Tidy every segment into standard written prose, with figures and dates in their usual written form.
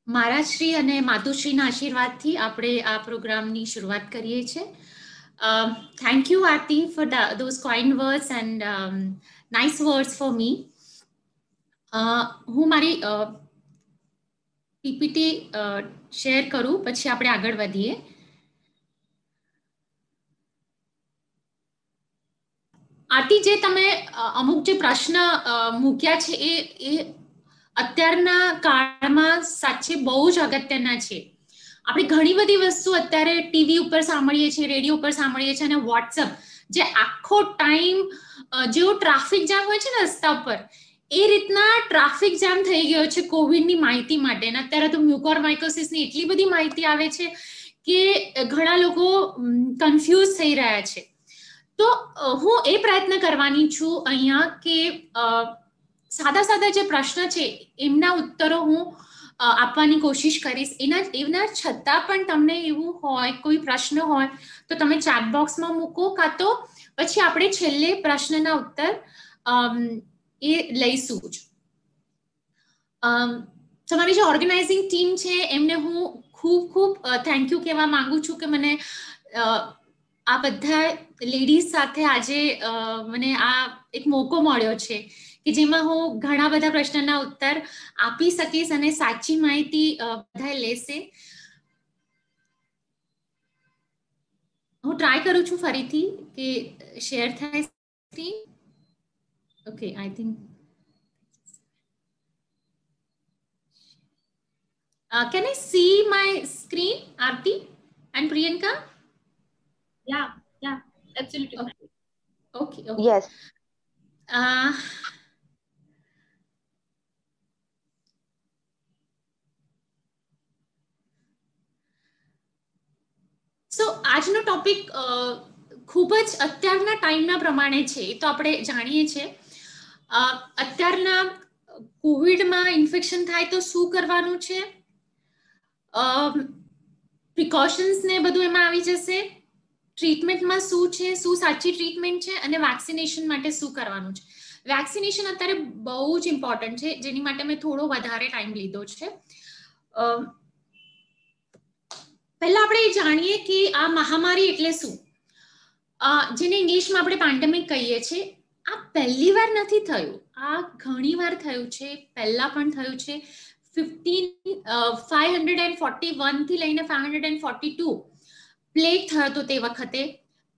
મારાશ્રી અને માતુશ્રીના આશીર્વાદથી આપણે આ પ્રોગ્રામની શરૂઆત કરીએ છીએ. Thank you, Aarti, for those kind words and nice words for me. હું મારી પીપીટી શેર કરું, પછી આપણે આગળ વધીએ. આરતી, જે તમે અમુક જે પ્રશ્ન મૂક્યા છે એ અત્યારના કાળમાં સાચે બહુ જ અગત્યના છે. આપણે ઘણી બધી વસ્તુ અત્યારે ટીવી ઉપર સાંભળીએ છીએ, રેડિયો ઉપર સાંભળીએ છીએ, અને વોટ્સઅપ જે આખો ટાઈમ જેવો ટ્રાફિક જામ હોય છે ને રસ્તા ઉપર, એ રીતના ટ્રાફિક જામ થઈ ગયો છે કોવિડની માહિતી માટે. અને અત્યારે તો મ્યુકોરમાઇકોસિસની એટલી બધી માહિતી આવે છે કે ઘણા લોકો કન્ફ્યુઝ થઈ રહ્યા છે. તો હું એ પ્રયત્ન કરવાની છું અહીંયા કે સાદા સાદા જે પ્રશ્ન છે એમના ઉત્તરો હું આપવાની કોશિશ કરીશ. એના છતાં પણ તમને એવું હોય, કોઈ પ્રશ્ન હોય, તો તમે ચેટ બોક્સમાં મૂકો, કાં તો પછી આપણે છેલ્લે પ્રશ્નના ઉત્તર એ લઈશું જ. તમારી જે ઓર્ગેનાઇઝિંગ ટીમ છે એમને હું ખૂબ ખૂબ થેન્ક યુ કહેવા માંગુ છું કે મને આ બધા લેડીઝ સાથે આજે મને આ એક મોકો મળ્યો છે કે જેમાં હું ઘણા બધા પ્રશ્નના ઉત્તર આપી શકીશ અને સાચી માહિતી બધા લેશે. હું ટ્રાય કરું છું ફરીથી કે શેર થાય screen. Okay, I think can I see my screen, Aarti and Priyanka? Yeah, absolutely. Okay. Yes. સો આજનો ટોપિક ખૂબ જ અત્યારના ટાઈમના પ્રમાણે છે, એ તો આપણે જાણીએ છીએ. અત્યારના કોવિડમાં ઇન્ફેક્શન થાય તો શું કરવાનું છે, પ્રિકોશન્સ ને બધું એમાં આવી જશે. ટ્રીટમેન્ટમાં શું છે, શું સાચી ટ્રીટમેન્ટ છે, અને વેક્સિનેશન માટે શું કરવાનું છે. વેક્સિનેશન અત્યારે બહુ જ ઇમ્પોર્ટન્ટ છે, જેની માટે મેં થોડો વધારે ટાઈમ લીધો છે. પહેલા આપણે જાણીએ કે આ મહામારી એટલે શું, જેને ઇંગ્લિશમાં આપણે પેન્ડેમિક કહીએ છીએ. આ પહેલી વાર નથી થયું, આ ઘણી વાર થયું છે, પહેલા પણ થયું છે. 541 થી લઈને 542 પ્લેગ થયો હતો તે વખતે.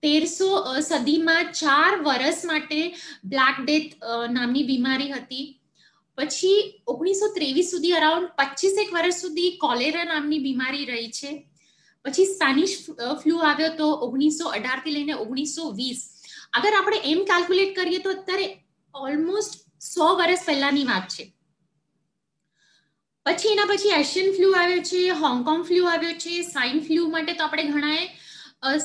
1300 સદીમાં 4 વર્ષ માટે બ્લેક ડેથ નામની બીમારી હતી. પછી 1923 સુધી અરાઉન્ડ 25 વર્ષ સુધી કોલેરા નામની બીમારી રહી છે. પછી સ્પેનિશ ફ્લૂ આવ્યો તો 1918 થી લઈને 1920. અગર આપણે એમ કેલ્ક્યુલેટ કરીએ તો અત્યારે ઓલમોસ્ટ 100 વર્ષ પહેલાની વાત છે. પછી એના પછી એશિયન ફ્લૂ આવ્યો છે, હોંગકોંગ ફ્લૂ આવ્યો છે. સ્વાઇન ફ્લૂ માટે તો આપણે ઘણાએ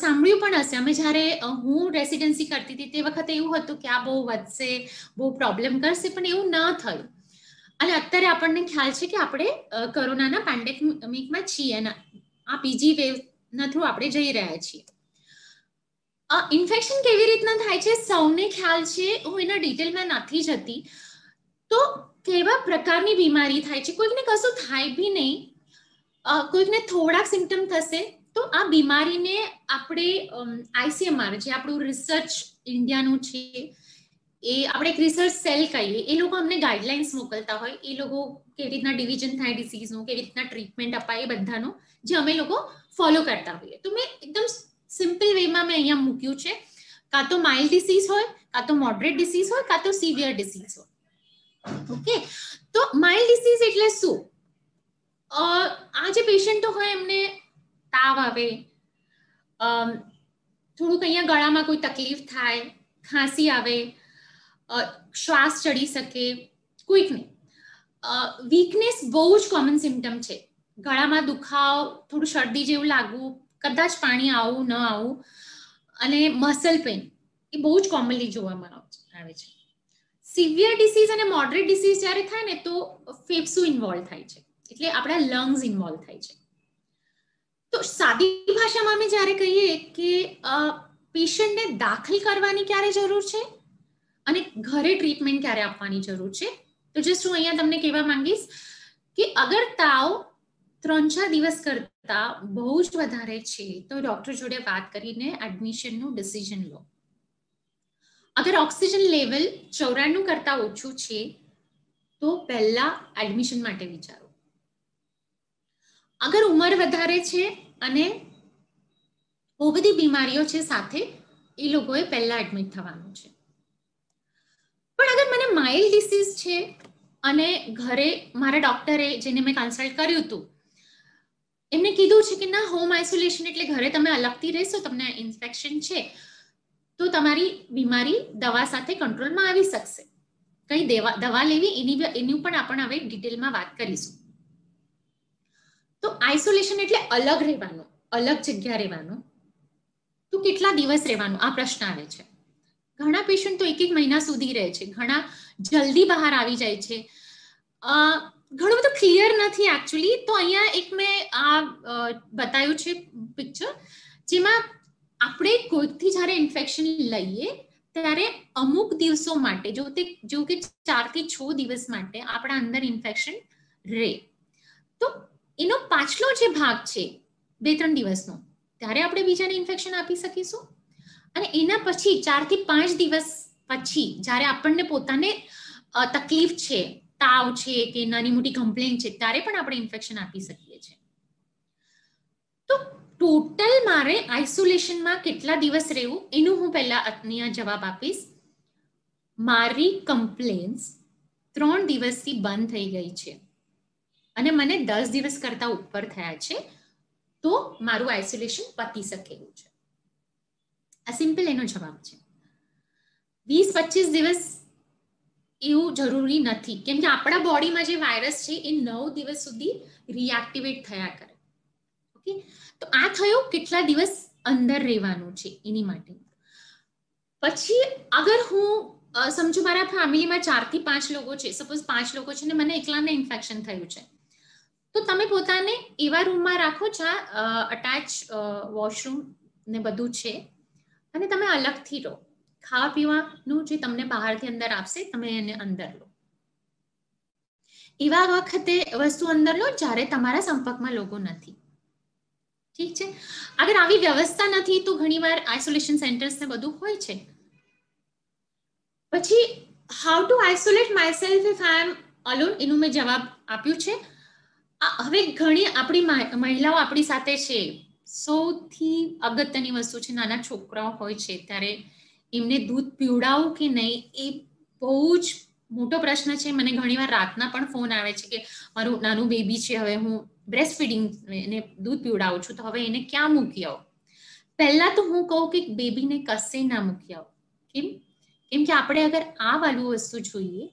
સાંભળ્યું પણ હશે. અમે જ્યારે હું રેસિડેન્સી કરતી હતી તે વખતે એવું હતું કે આ બહુ વધશે, બહુ પ્રોબ્લેમ કરશે, પણ એવું ન થયું. અને અત્યારે આપણને ખ્યાલ છે કે આપણે કોરોનાના પેન્ડેમિકમાં છીએ અને આ બીજી વેવના થ્રુ આપણે જઈ રહ્યા છીએ. ઇન્ફેક્શન કેવી રીતના થાય છે સૌને ખ્યાલ છે, હું એના ડિટેલમાં નથી જતી. તો કેવા પ્રકારની બીમારી થાય છે, કોઈકને કશું થાય બી નહીં, કોઈકને થોડાક સિમ્ટમ થશે. તો આ બીમારીને આપણે ICMR, જે આપણું રિસર્ચ ઇન્ડિયાનું છે, એ આપણે એક રિસર્ચ સેલ કહીએ, એ લોકો અમને ગાઈડલાઇન્સ મોકલતા હોય. એ લોકો કેવી રીતના ડિવિઝન થાય ડિસીઝનું, કેવી રીતના ટ્રીટમેન્ટ અપાય, એ બધાનો જે અમે લોકો ફોલો કરતા હોઈએ. તો મેં એકદમ સિમ્પલ વેમાં મેં અહીંયા મૂક્યું છે. કાં તો માઇલ્ડ ડિસીઝ હોય, કાં તો મોડરેટ ડિસીઝ હોય, કાં તો સિવિયર ડિસીઝ હોય. ઓકે, તો માઇલ્ડ ડિસીઝ એટલે શું? આ જે પેશન્ટો હોય એમને તાવ આવે, થોડુંક અહીંયા ગળામાં કોઈ તકલીફ થાય, ખાંસી આવે, શ્વાસ ચડી શકે, કોઈકને વીકનેસ બહુ જ કોમન સિમ્ટમ છે. ગળામાં દુખાવ, થોડું શરદી જેવું લાગવું, કદાચ પાણી આવું ન આવું, અને મસલ પેઇન એ બહુ જ કોમનલી જોવામાં આવે છે. સિવિયર ડિસીઝ અને મોડરેટ ડિસીઝ જ્યારે થાય ને તો ફેફસું ઇન્વોલ્વ થાય છે, એટલે આપણા લંગ્સ ઇન્વોલ્વ થાય છે. તો સાદી ભાષામાં અમે જ્યારે કહીએ કે પેશન્ટને દાખલ કરવાની ક્યારે જરૂર છે અને ઘરે ટ્રીટમેન્ટ ક્યારે આપવાની જરૂર છે, તો જસ્ટ હું અહીંયા તમને કહેવા માંગીશ કે અગર તાવ 3-4 દિવસ કરતા બહુ જ વધારે છે તો ડોક્ટર જોડે વાત કરીને એડમિશનનું ડિસિઝન લો. અગર ઓક્સિજન લેવલ 94 કરતા ઓછું છે તો પહેલા એડમિશન માટે વિચારો. અગર ઉંમર વધારે છે અને બહુ બધી બીમારીઓ છે સાથે, એ લોકોએ પહેલા એડમિટ થવાનું છે. પણ અગર મને માઇલ્ડ ડિસીઝ છે અને ઘરે મારા ડોક્ટરે જેને મેં કન્સલ્ટ કર્યું હતું એમને કીધું છે કે ના, હોમ આઇસોલેશન એટલે ઘરે તમે અલગથી રહેશો, તમને ઇન્ફેક્શન છે તો તમારી બીમારી દવા સાથે કંટ્રોલમાં આવી શકશે. કઈ દવા લેવી એની પણ આપણે હવે ડિટેલમાં વાત કરીશું. તો આઇસોલેશન એટલે અલગ રહેવાનું, અલગ જગ્યા રહેવાનું. તો કેટલા દિવસ રહેવાનું આ પ્રશ્ન આવે છે. ઘણા પેશન્ટ તો 1-1 મહિના સુધી રહે છે, ઘણા જલ્દી બહાર આવી જાય છે. ઘણું બધું ક્લિયર નથી એકચ્યુઅલી. તો અહીંયા એક મેં આ બતાવ્યું છે પિક્ચર, જેમાં આપણે કોઈકથી જ્યારે ઇન્ફેક્શન લઈએ ત્યારે અમુક દિવસો માટે, જો કે 4 થી 6 દિવસ માટે આપણા અંદર ઇન્ફેક્શન રહે, તો એનો પાછલો જે ભાગ છે 2-3 દિવસનો, ત્યારે આપણે બીજાને ઇન્ફેક્શન આપી શકીશું. અને એના પછી 4 થી 5 દિવસ પછી જ્યારે આપણને પોતાને તકલીફ છે, તાવ છે કે નાની મોટી કમ્પ્લેન છે, ત્યારે પણ આપણે ઇન્ફેક્શન આપી શકીએ છીએ. તો ટોટલ મારે આઇસોલેશનમાં કેટલા દિવસ રહેવું એનું હું પહેલા અહીંયા જવાબ આપીશ. મારી કમ્પ્લેન્સ 3 દિવસથી બંધ થઈ ગઈ છે અને મને 10 દિવસ કરતા ઉપર થયા છે, તો મારું આઇસોલેશન પતી શકેલું છે. આ સિમ્પલ એનો જવાબ છે. 20-25 દિવસ એવું જરૂરી નથી, કેમ કે આપણા બોડીમાં જે વાયરસ છે એ 9 દિવસ સુધી રિએક્ટિવેટ થયા કરે. ઓકે, તો આ થયું કેટલા દિવસ અંદર રહેવાનું છે એની માટે. પછી અગર હું સમજો મારા ફેમિલીમાં 4 થી 5 લોકો છે, સપોઝ 5 લોકો છે ને મને એકલાને ઇન્ફેક્શન થયું છે, તો તમે પોતાને એવા રૂમમાં રાખો જ્યાં અટેચ વોશરૂમ ને બધું છે અને તમે અલગથી રહો. ખાવા પીવાનું જે તમને બહારથી અંદર આપશે તમે એને અંદર લો. એવા વખતે વસ્તુ અંદર લો જ્યારે તમારા સંપર્કમાં લોકો નથી. ઠીક છે. અગર આવી વ્યવસ્થા નથી તો ઘણીવાર આઇસોલેશન સેન્ટર્સ ને બધું હોય છે. પછી how to isolate myself if I M alone, એનું મેં જવાબ આપ્યું છે. હવે ઘણી આપણી મહિલાઓ આપણી સાથે છે, સૌથી અગત્યની વસ્તુ છે, નાના છોકરાઓ હોય છે ત્યારે એમને દૂધ પીવડાવવું કે નહીં એ બહુ જ મોટો પ્રશ્ન છે. મને ઘણીવાર રાતના પણ ફોન આવે છે કે મારું નાનું બેબી છે, હવે હું બ્રેસ્ટ ફીડિંગ એને દૂધ પીવડાવું છું, તો હવે એને ક્યાં મૂકી આવો. પહેલા તો હું કહું કે બેબીને કશે ના મૂકી આવો. કેમ કે આપણે અગર આ વાળું વસ્તુ જોઈએ,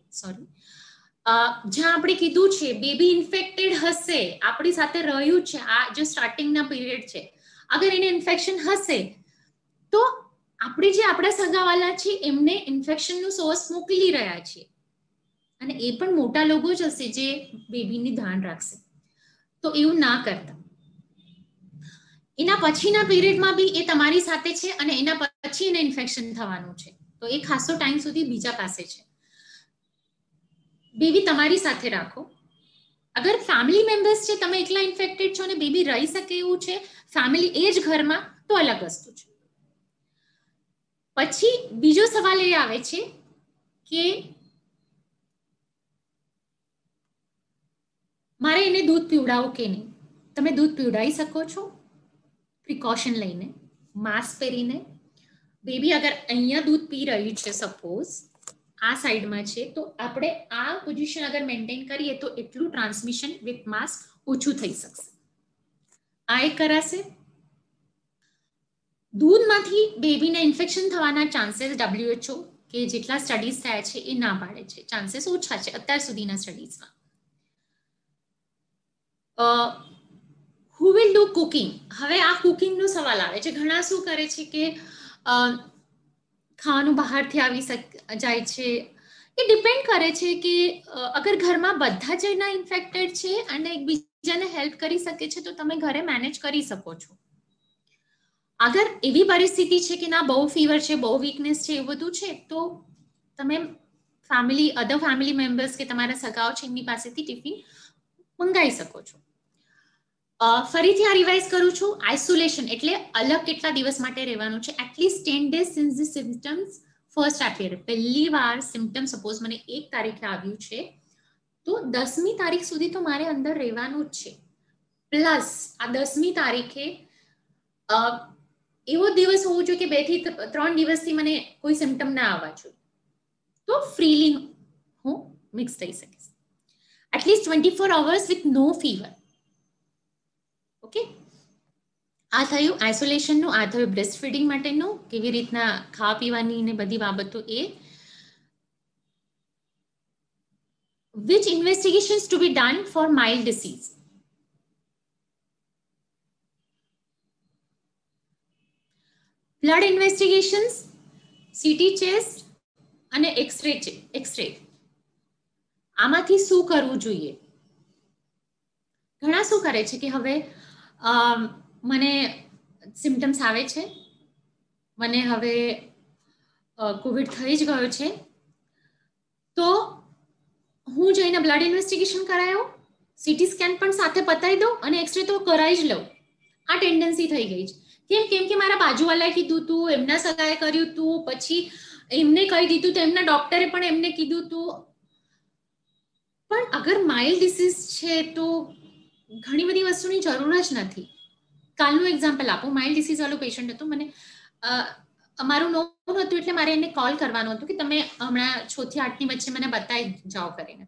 જ્યાં આપણે કીધું છે બેબી ઇન્ફેક્ટેડ હશે, આપણી સાથે રહ્યું છે, આ જો સ્ટાર્ટિંગના પીરિયડ છે, અગર એને ઇન્ફેક્શન હશે તો આપણે જે આપણા સગાવાલા છે એમને ઇન્ફેક્શનનું સોર્સ મોકલી રહ્યા છીએ અને એ પણ મોટા લોકો જ હશે જે બેબીની ધ્યાન રાખશે. તો એવું ના કરતા. એના પછીના પીરિયડમાં બી એ તમારી સાથે છે અને એના પછી એને ઇન્ફેક્શન થવાનું છે, તો એ ખાસો ટાઈમ સુધી બીજા પાસે છે. બેબી તમારી સાથે રાખો. અગર ફેમિલી મેમ્બર્સ છે, તમે એકલા ઇન્ફેક્ટેડ છો અને બેબી રહી શકે એવું છે ફેમિલી એ જ ઘરમાં, તો અલગ વસ્તુ છે. પછી બીજો સવાલ એ આવે છે કે મારે એને દૂધ પીવડાવો કે નહીં. તમે દૂધ પીવડાવી શકો છો પ્રિકોશન લઈને, માસ્ક પહેરીને. બેબી અગર અહીંયા દૂધ પી રહ્યું છે, સપોઝ આ સાઈડમાં છે, તો આપણે આ પોઝિશન અગર મેન્ટેન કરીએ તો એટલું ટ્રાન્સમિશન વિથ માસ્ક ઓછું થઈ શકશે. આ એક કરાશે. દૂધમાંથી બેબીને ઇન્ફેક્શન થવાના ચાન્સીસ WHO કે જેટલા સ્ટડીઝ થયા છે એ ના પાડે છે, ચાન્સીસ ઓછા છે અત્યાર સુધીના સ્ટડીઝમાં. Who will do cooking. હવે આ કુકિંગનો સવાલ આવે છે. ઘણા શું કરે છે કે ખાવાનું બહારથી આવી જાય છે. એ ડિપેન્ડ કરે છે કે અગર ઘરમાં બધા જ એના ઇન્ફેક્ટેડ છે અને એકબીજાને હેલ્પ કરી શકે છે તો તમે ઘરે મેનેજ કરી શકો છો. અગર એવી પરિસ્થિતિ છે કે ના બહુ ફીવર છે, બહુ વીકનેસ છે, એવું બધું છે, તો તમે અધર ફેમિલી મેમ્બર્સ કે તમારા સગાઓ છે એમની પાસેથી ટિફિન મંગાવી શકો છો. ફરીથી આ રિવાઇઝ કરું છું. આઇસોલેશન એટલે અલગ કેટલા દિવસ માટે રહેવાનું છે. At least 10 days since the symptoms first appear. પહેલી વાર સિમ્ટમ સપોઝ મને 1 તારીખે આવ્યું છે તો 10મી તારીખ સુધી તો મારે અંદર રહેવાનું જ છે. પ્લસ આ 10મી તારીખે એવો દિવસ હોવો જોઈએ કે 2 થી 3 દિવસથી મને કોઈ સિમ્ટમ ના આવવા જોઈએ, તો ફ્રીલી હું મિક્સ થઈ શકીશ. At least 24 hours with no fever. Okay, આ થયું આઇસોલેશનનું. આ થયું બ્રેસ્ટ ફીડિંગ માટેનું, કેવી રીતના ખાવા પીવાની ને બધી બાબતો. એ which investigations to be done for mild disease? blood investigations, CT chest અને એક્સરે. આમાંથી શું કરવું જોઈએ? ઘણા શું કરે છે કે હવે મને સિમ્ટમ્સ આવે છે, મને હવે કોવિડ થઈ જ ગયો છે, તો હું જઈને બ્લડ ઇન્વેસ્ટિગેશન કરાયો, સીટી સ્કેન પણ સાથે પતાવી દઉં અને એક્સરે તો કરાવી જ લઉં. આ ટેન્ડન્સી થઈ ગઈ છે. કેમ કે મારા બાજુવાલાએ કીધું તું, એમના સગાએ કર્યું તું, પછી એમને કહી દીધું તો એમના ડોક્ટરે પણ એમને કીધું તું. પણ અગર માઇલ્ડ ડિસીઝ છે તો ઘણી બધી વસ્તુની જરૂર જ નથી. કાલનું એક્ઝામ્પલ આપું. માઇલ્ડ ડિસીઝ વાળું પેશન્ટ હતું, મને અમારું નોન હતું એટલે મારે એને કોલ કરવાનું હતું કે તમે હમણાં 6 થી 8 ની વચ્ચે મને બતાવી જાઓ કરીને.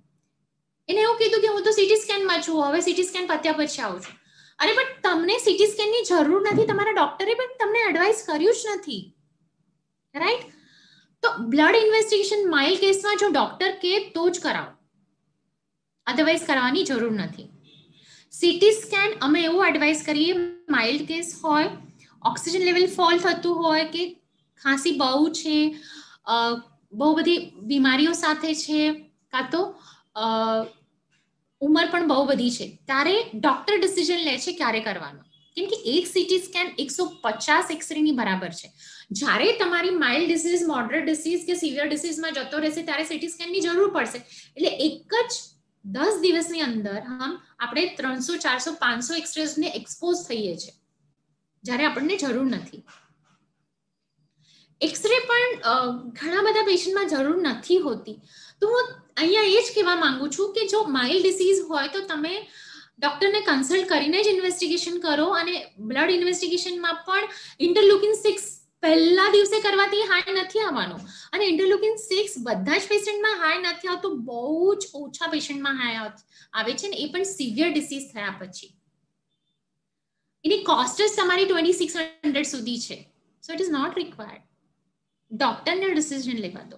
એને એવું કીધું કે હું તો સીટી સ્કેનમાં છું, હવે સીટી સ્કેન પત્યા પછી આવું છું. અરે પણ તમને સીટી સ્કેનની જરૂર નથી, તમારા ડોક્ટરે પણ તમને એડવાઇસ કર્યું જ નથી, રાઈટ? તો બ્લડ ઇન્વેસ્ટિગેશન માઇલ્ડ કેસમાં જો ડોક્ટર કે તો જ કરાવો, અધરવાઇઝ કરવાની જરૂર નથી. સીટી સ્કેન અમે એવું એડવાઇસ કરીએ, માઇલ્ડ કેસ હોય, ઓક્સિજન લેવલ ફોલ થતું હોય કે ખાંસી બહુ છે, બહુ બધી બીમારીઓ સાથે છે, કાં તો ઉંમર પણ બહુ બધી છે, ત્યારે ડોક્ટર ડિસિઝન લે છે ક્યારે કરવાનું. કેમ કે એક સીટી સ્કેન 150 એક્સરેની બરાબર છે. જ્યારે તમારી માઇલ્ડ ડિસીઝ, મોડરેટ ડિસીઝ કે સિવિયર ડિસીઝમાં જતો રહેશે ત્યારે સીટી સ્કેનની જરૂર પડશે. એટલે એક જ 10 દિવસની અંદર આપણે 300, 400, 500 એક્સરેઝને એક્સપોઝ થઈએ છીએ, જ્યારે આપણને જરૂર નથી. એક્સરે પણ ઘણા બધા પેશન્ટમાં જરૂર નથી હોતી. તો હું અહીંયા એ જ કહેવા માંગુ છું કે જો માઇલ્ડ ડિસીઝ હોય તો તમે ડોક્ટરને કન્સલ્ટ કરીને જ ઇન્વેસ્ટિગેશન કરો. અને બ્લડ ઇન્વેસ્ટિગેશનમાં પણ ઇન્ટરલ્યુકિન 6 પહેલા દિવસે કરવાથી હાઈ નથી આવવાનું. અને ઇન્ટરલ્યુકિન 6 બધા જ પેશન્ટમાં હાઈ નથી આવતું, બહુ જ ઓછા પેશન્ટમાં હાઈ આવે છે, ને એ પણ સિવિયર ડિસીઝ થયા પછી. એની કોસ્ટ જ તમારી 2600 સુધી છે. So it is not required. ડોક્ટરને ડિસિઝન લેવા દો.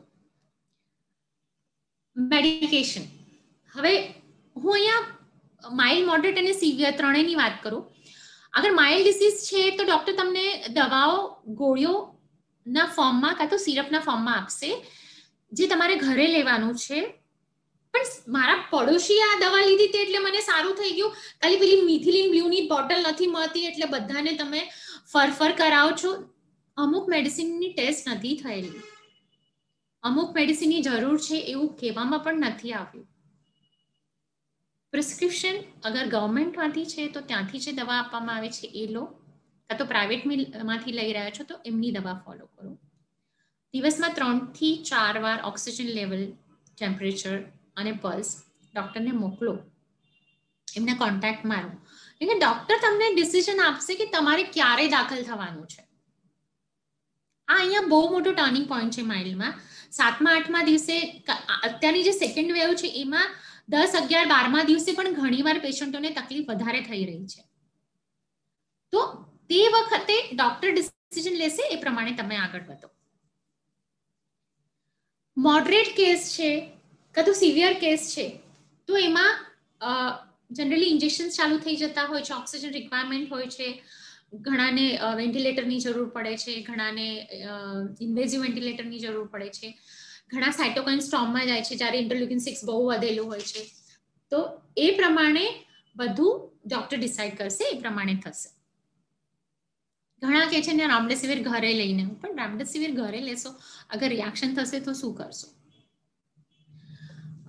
મેડિકેશન, હવે હું અહીંયા માઇલ્ડ, મોડરેટ અને સિવિયર ત્રણેયની વાત કરું. અગર માઇલ્ડ ડિસીઝ છે તો ડોક્ટર તમને દવાઓ ગોળીઓના ફોર્મમાં કાં તો સિરપના ફોર્મમાં આપશે, જે તમારે ઘરે લેવાનું છે. પણ મારા પડોશી આ દવા લીધી હતી એટલે મને સારું થઈ ગયું, ખાલી પેલી મિથિલિન બ્લુની બોટલ નથી મળતી એટલે બધાને તમે ફરફર કરાવો છો. અમુક મેડિસિનની ટેસ્ટ નથી થયેલી, અમુક મેડિસિનની જરૂર છે એવું કહેવામાં પણ નથી આવ્યું. પ્રિસ્ક્રિપ્શન અગર ગવર્મેન્ટમાંથી છે તો ત્યાંથી જે દવા આપવામાં આવે છે એ લો, કાં તો પ્રાઇવેટમાંથી લઈ રહ્યા છો તો એમની દવા ફોલો કરો. દિવસમાં 3 થી 4 વાર ઓક્સિજન લેવલ, ટેમ્પરેચર અને પલ્સ ડોક્ટરને મોકલો, એમના કોન્ટેક્ટમાં રહો. એટલે ડોક્ટર તમને ડિસિઝન આપશે કે તમારે ક્યારે દાખલ થવાનું છે. આ અહીંયા બહુ મોટો ટર્નિંગ પોઈન્ટ છે માઇલ્ડમાં. 7મા 8મા દિવસે, અત્યારની જે સેકન્ડ વેવ છે એમાં 10, 11, 12મા દિવસે પણ ઘણીવાર પેશન્ટોને તકલીફ વધારે થઈ રહી છે. તો તે વખતે ડોક્ટર ડિસિઝન લેશે, એ પ્રમાણે તમે આગળ વધો. મોડરેટ કેસ છે કાં તો સિવિયર કેસ છે તો એમાં જનરલી ઇન્જેક્શન ચાલુ થઈ જતા હોય છે, ઓક્સિજન રિક્વાયરમેન્ટ હોય છે, ઘણાને વેન્ટિલેટરની જરૂર પડે છે, ઘણાને ઇન્વેઝિવ વેન્ટિલેટરની જરૂર પડે છે, ઘણા સાયટોકાઇન સ્ટોર્મમાં જાય છે જ્યારે ઇન્ટરલ્યુકિન 6 બહુ વધેલું હોય છે. તો એ પ્રમાણે બધું ડોક્ટર ડિસાઇડ કરશે, એ પ્રમાણે થશે. ઘણા કહે છે ને રેમડેસિવિર ઘરે લઈને, પણ રેમડેસિવિર ઘરે લેશો અગર રિએક્શન થશે તો શું કરશો?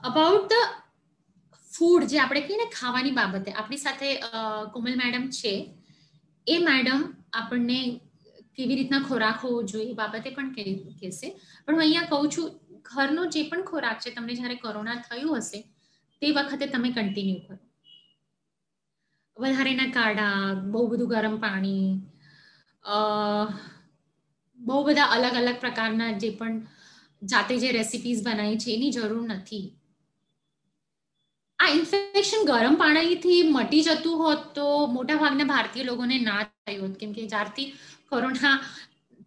અબાઉટ ધ ફૂડ જે આપણે કહીએ ને ખાવાની બાબતે આપણી સાથે કોમલ મેડમ છે. એ મેડમ આપણને કેવી રીતના ખોરાક હોવો જોઈએ એ બાબતે પણ કહેશે. પણ હું અહીંયા કહું છું, ઘરનો જે પણ ખોરાક છે તમને જ્યારે કોરોના થયું હશે તે વખતે તમે કન્ટિન્યુ કરો. વધારેના કાઢા, બહુ બધું ગરમ પાણી, બહુ બધા અલગ અલગ પ્રકારના જે પણ જાતે જે રેસિપીઝ બનાવી છે એની જરૂર નથી. આ ઇન્ફેક્શન ગરમ પાણીથી મટી જતું હોત તો મોટા ભાગના ભારતીય લોકોને ના થયું હોત, કેમ કે જ્યારથી કોરોના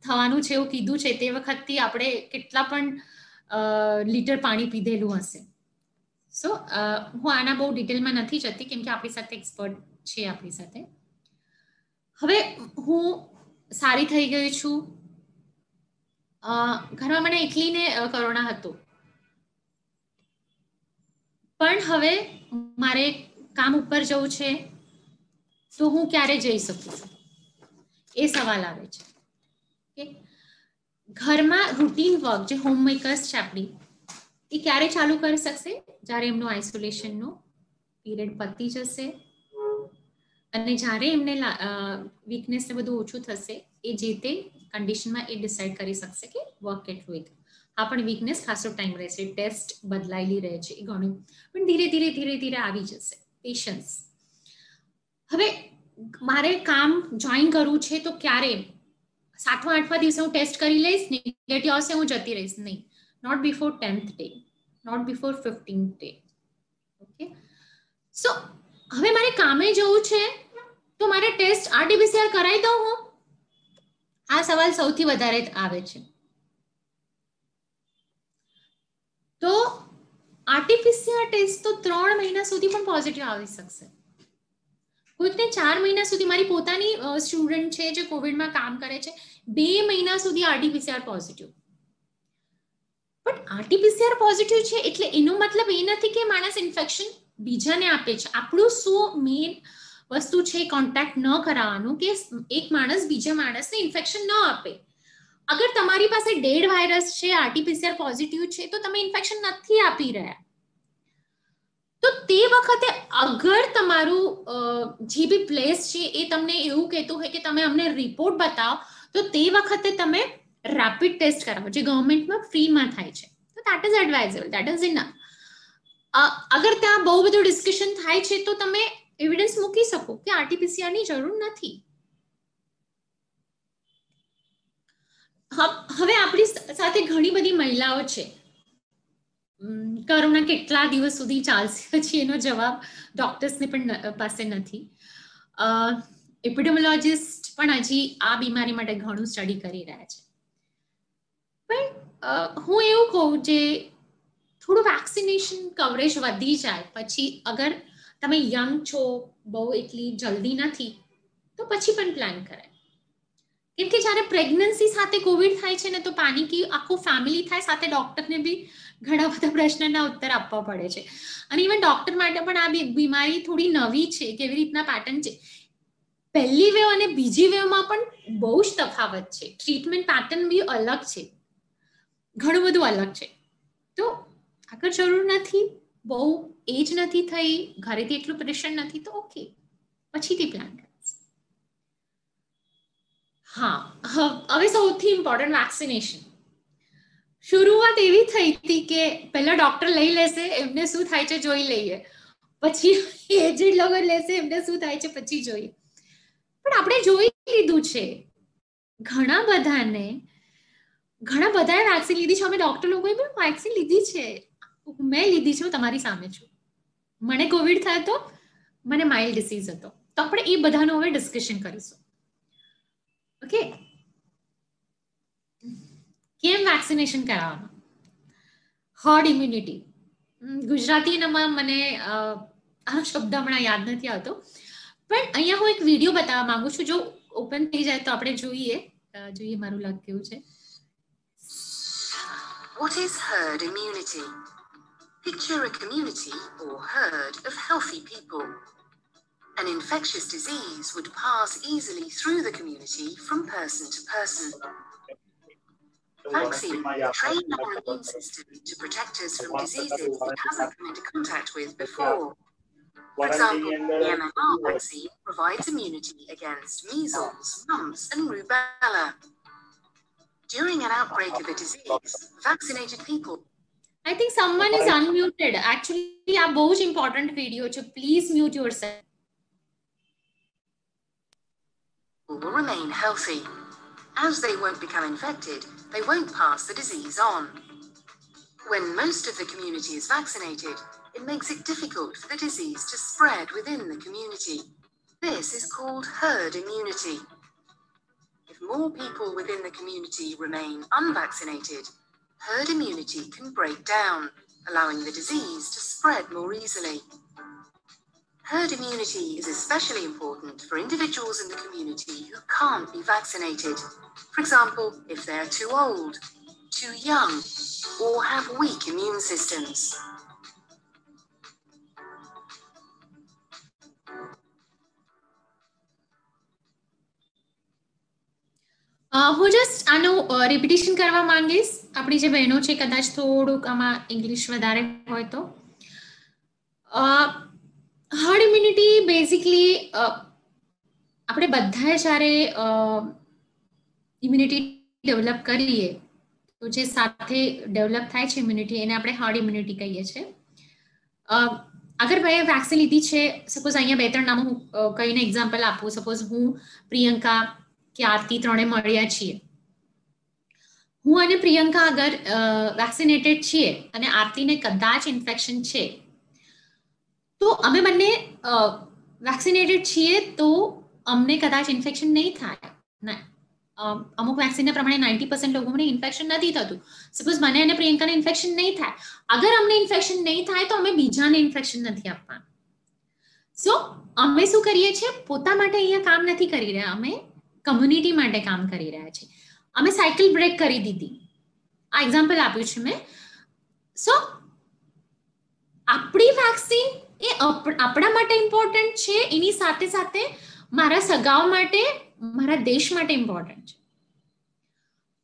થવાનું છે એવું કીધું છે તે વખતથી આપણે કેટલા પણ લીટર પાણી પીધેલું હશે. સો હું આના બહુ ડિટેલમાં નથી જતી કેમ કે આપણી સાથે એક્સપર્ટ છે આપણી સાથે. હવે હું સારી થઈ ગઈ છું. ઘરમાં મને એકલીને કોરોના હતો, પણ હવે મારે કામ ઉપર જવું છે તો હું ક્યારે જઈ શકું છું એ સવાલ આવે છે. ઘરમાં રૂટીન વર્ક જે હોમ મેકર્સ છે આપણી, એ ક્યારે ચાલુ કરી શકશે? જ્યારે એમનો આઇસોલેશનનો પીરિયડ પતી જશે અને જ્યારે એમને વીકનેસ ને બધું ઓછું થશે એ જે તે કન્ડિશનમાં એ ડિસાઇડ કરી શકશે કે વર્ક કેટલું હોય. આ પણ વીકનેસ ખાસો ટાઈમ રહેશે, ટેસ્ટ બદલાયેલી રહે છે એ ઘણું, પણ ધીરે ધીરે ધીરે ધીરે આવી જશે. પેશન્સ. હવે મારે કામ જોઈન કરવું છે તો ક્યારે? 7મા 8મા દિવસે હું ટેસ્ટ કરી લઈશ, નેગેટિવ આવશે હું જતી રહીશ? નહીં, not before 10th day, not before 15th day. Okay, so હવે મારે કામે જવું છે તો મારે ટેસ્ટ RT-PCR કરાવી દઉં હું? આ સવાલ સૌથી વધારે આવે છે. તો RT-PCR ટેસ્ટ તો 3 મહિના સુધી પણ પોઝિટિવ આવી શકશે. કોઈકને 4 મહિના સુધી, મારી પોતાની સ્ટુડન્ટ છે જે કોવિડમાં કામ કરે છે, 2 મહિના સુધી RT-PCR પોઝિટિવ. પણ RT-PCR પોઝિટિવ છે એટલે એનો મતલબ એ નથી કે માણસ ઇન્ફેક્શન બીજાને આપે છે. આપણું શું મેઇન વસ્તુ છે કોન્ટેક્ટ ન કરાવવાનું, કે એક માણસ બીજા માણસને ઇન્ફેક્શન ન આપે. અગર તમારી પાસે ડેડ વાયરસ છે, RT-PCR પોઝિટિવ છે, તો તમે ઇન્ફેક્શન નથી આપી રહ્યા. તો તે વખતે અગર તમારું જે બી પ્લેસ છે એ તમને એવું કહેતું હોય કે તમે અમને રિપોર્ટ બતાવો, તો તે વખતે તમે રેપિડ ટેસ્ટ કરાવો જે ગવર્મેન્ટમાં ફ્રીમાં થાય છે. તો that is advisable, that is enough. અગર ત્યાં બહુ બધું ડિસ્કશન થાય છે તો તમે એવિડન્સ મૂકી શકો કે RT-PCR ની જરૂર નથી. હવે આપણી સાથે ઘણી બધી મહિલાઓ છે, કોરોના કેટલા દિવસ સુધી ચાલશે પછી એનો જવાબ ડોક્ટર્સને પણ પાસે નથી. એપિડેમોલોજિસ્ટ પણ હજી આ બીમારી માટે ઘણું સ્ટડી કરી રહ્યા છે. પણ હું એવું કહું, જે થોડું વેક્સિનેશન કવરેજ વધી જાય પછી, અગર તમે યંગ છો, બહુ એટલી જલ્દી નથી, તો પછી પણ પ્લાન કરાય. કેમ કે જ્યારે પ્રેગ્નન્સી સાથે કોવિડ થાય છે ને તો પાનિકી આખું ફેમિલી થાય, સાથે ડોક્ટરને બી ઘણા બધા પ્રશ્નના ઉત્તર આપવા પડે છે. અને ઇવન ડોક્ટર માટે પણ આ બીમારી થોડી નવી છે, કેવી રીતના પેટર્ન છે. પહેલી વેવ અને બીજી વેવમાં પણ બહુ જ તફાવત છે, ટ્રીટમેન્ટ પેટર્ન બી અલગ છે, ઘણું બધું અલગ છે. તો આગળ જરૂર નથી, બહુ એજ નથી થઈ, ઘરેથી એટલું પ્રેશર નથી, તો ઓકે, પછીથી પ્લાન કરીશ. હા, હવે સૌથી ઇમ્પોર્ટન્ટ વેક્સિનેશન. શરૂઆત એવી થઈ હતી કે પહેલા ડોક્ટર લઈ લેશે, એમને શું થાય છે જોઈ લઈએ, પછી એજેડ લોકો લેશે, એમને શું થાય છે પછી જોઈએ. પણ આપણે જોઈ લીધું છે, ઘણા બધાએ વેક્સિન લીધી છે. અમે ડોક્ટર લોકોએ બી વેક્સિન લીધી છે, મેં લીધી છે, હું તમારી સામે છું. મને કોવિડ થયો તો, મને માઇલ્ડ ડિસીઝ હતો, તો આપણે એ બધાનું હવે ડિસ્કશન કરીશું. ઓકે, કેમ વેક્સિનેશન કરાવવાનું? હર્ડ ઇમ્યુનિટી, ગુજરાતીમાં મને આ શબ્દ હમણાં યાદ નથી આવતો, પણ અહીંયા હું એક વિડીયો બતાવવા માંગુ છું. જો ઓપન થઈ જાય તો આપણે જોઈએ મારું લગ કેવું છે. What is herd immunity? Picture a community or herd of healthy people. An infectious disease would pass easily through the community from person to person. Vaccine train our immune system to protect us from diseases it hasn't come into contact with before. For example, the MMR vaccine provides immunity against measles, mumps, and rubella. During an outbreak of a disease, vaccinated people. I think someone is unmuted. Actually, a बहुत important video. So please mute yourself. Will remain healthy. As they won't become infected, they won't pass the disease on. When most of the community is vaccinated, it makes it difficult for the disease to spread within the community. This is called herd immunity. If more people within the community remain unvaccinated, herd immunity can break down, allowing the disease to spread more easily. Herd immunity is especially important for individuals in the community who can't be vaccinated. For example, if they're too old, too young, or have weak immune systems. હું just આનું repetition કરવા માંગીશ. આપણી જે બહેનો છે કદાચ થોડુંક આમાં ઇંગ્લિશ વધારે હોય તો. હર્ડ ઇમ્યુનિટી બેઝિકલી આપણે બધાએ જ્યારે ઇમ્યુનિટી ડેવલપ કરીએ તો જે સાથે ડેવલપ થાય છે ઇમ્યુનિટી એને આપણે હર્ડ ઇમ્યુનિટી કહીએ છીએ. અગર મેં વેક્સિન લીધી છે, સપોઝ અહીંયા 2-3 નામો હું કહીને એક્ઝામ્પલ આપું. સપોઝ હું પ્રિયંકા કે આરતી ત્રણે મળ્યા છીએ. હું અને પ્રિયંકા અગર વેક્સિનેટેડ છીએ અને આરતીને કદાચ ઇન્ફેક્શન છે તો અમે બંને વેક્સિનેટેડ છીએ તો અમને કદાચ ઇન્ફેક્શન નહીં થાય. અમુક વેક્સિનના પ્રમાણે 90% લોકોને ઇન્ફેક્શન નથી થતું. સપોઝ મને અને પ્રિયંકાને ઇન્ફેક્શન નહીં થાય, અગર અમને ઇન્ફેક્શન નહીં થાય તો અમે બીજાને ઇન્ફેક્શન નથી આપવાના. સો અમે શું કરીએ છીએ, પોતા માટે અહીંયા કામ નથી કરી રહ્યા, અમે કમ્યુનિટી માટે કામ કરી રહ્યા છે. અમે સાયકલ બ્રેક કરી દીધી. આ એક્ઝામ્પલ આપ્યું છે મેં. સો આપણી વેક્સિન એ આપણા માટે ઇમ્પોર્ટન્ટ છે, એની સાથે સાથે મારા સગાઓ માટે, મારા દેશ માટે ઇમ્પોર્ટન્ટ છે.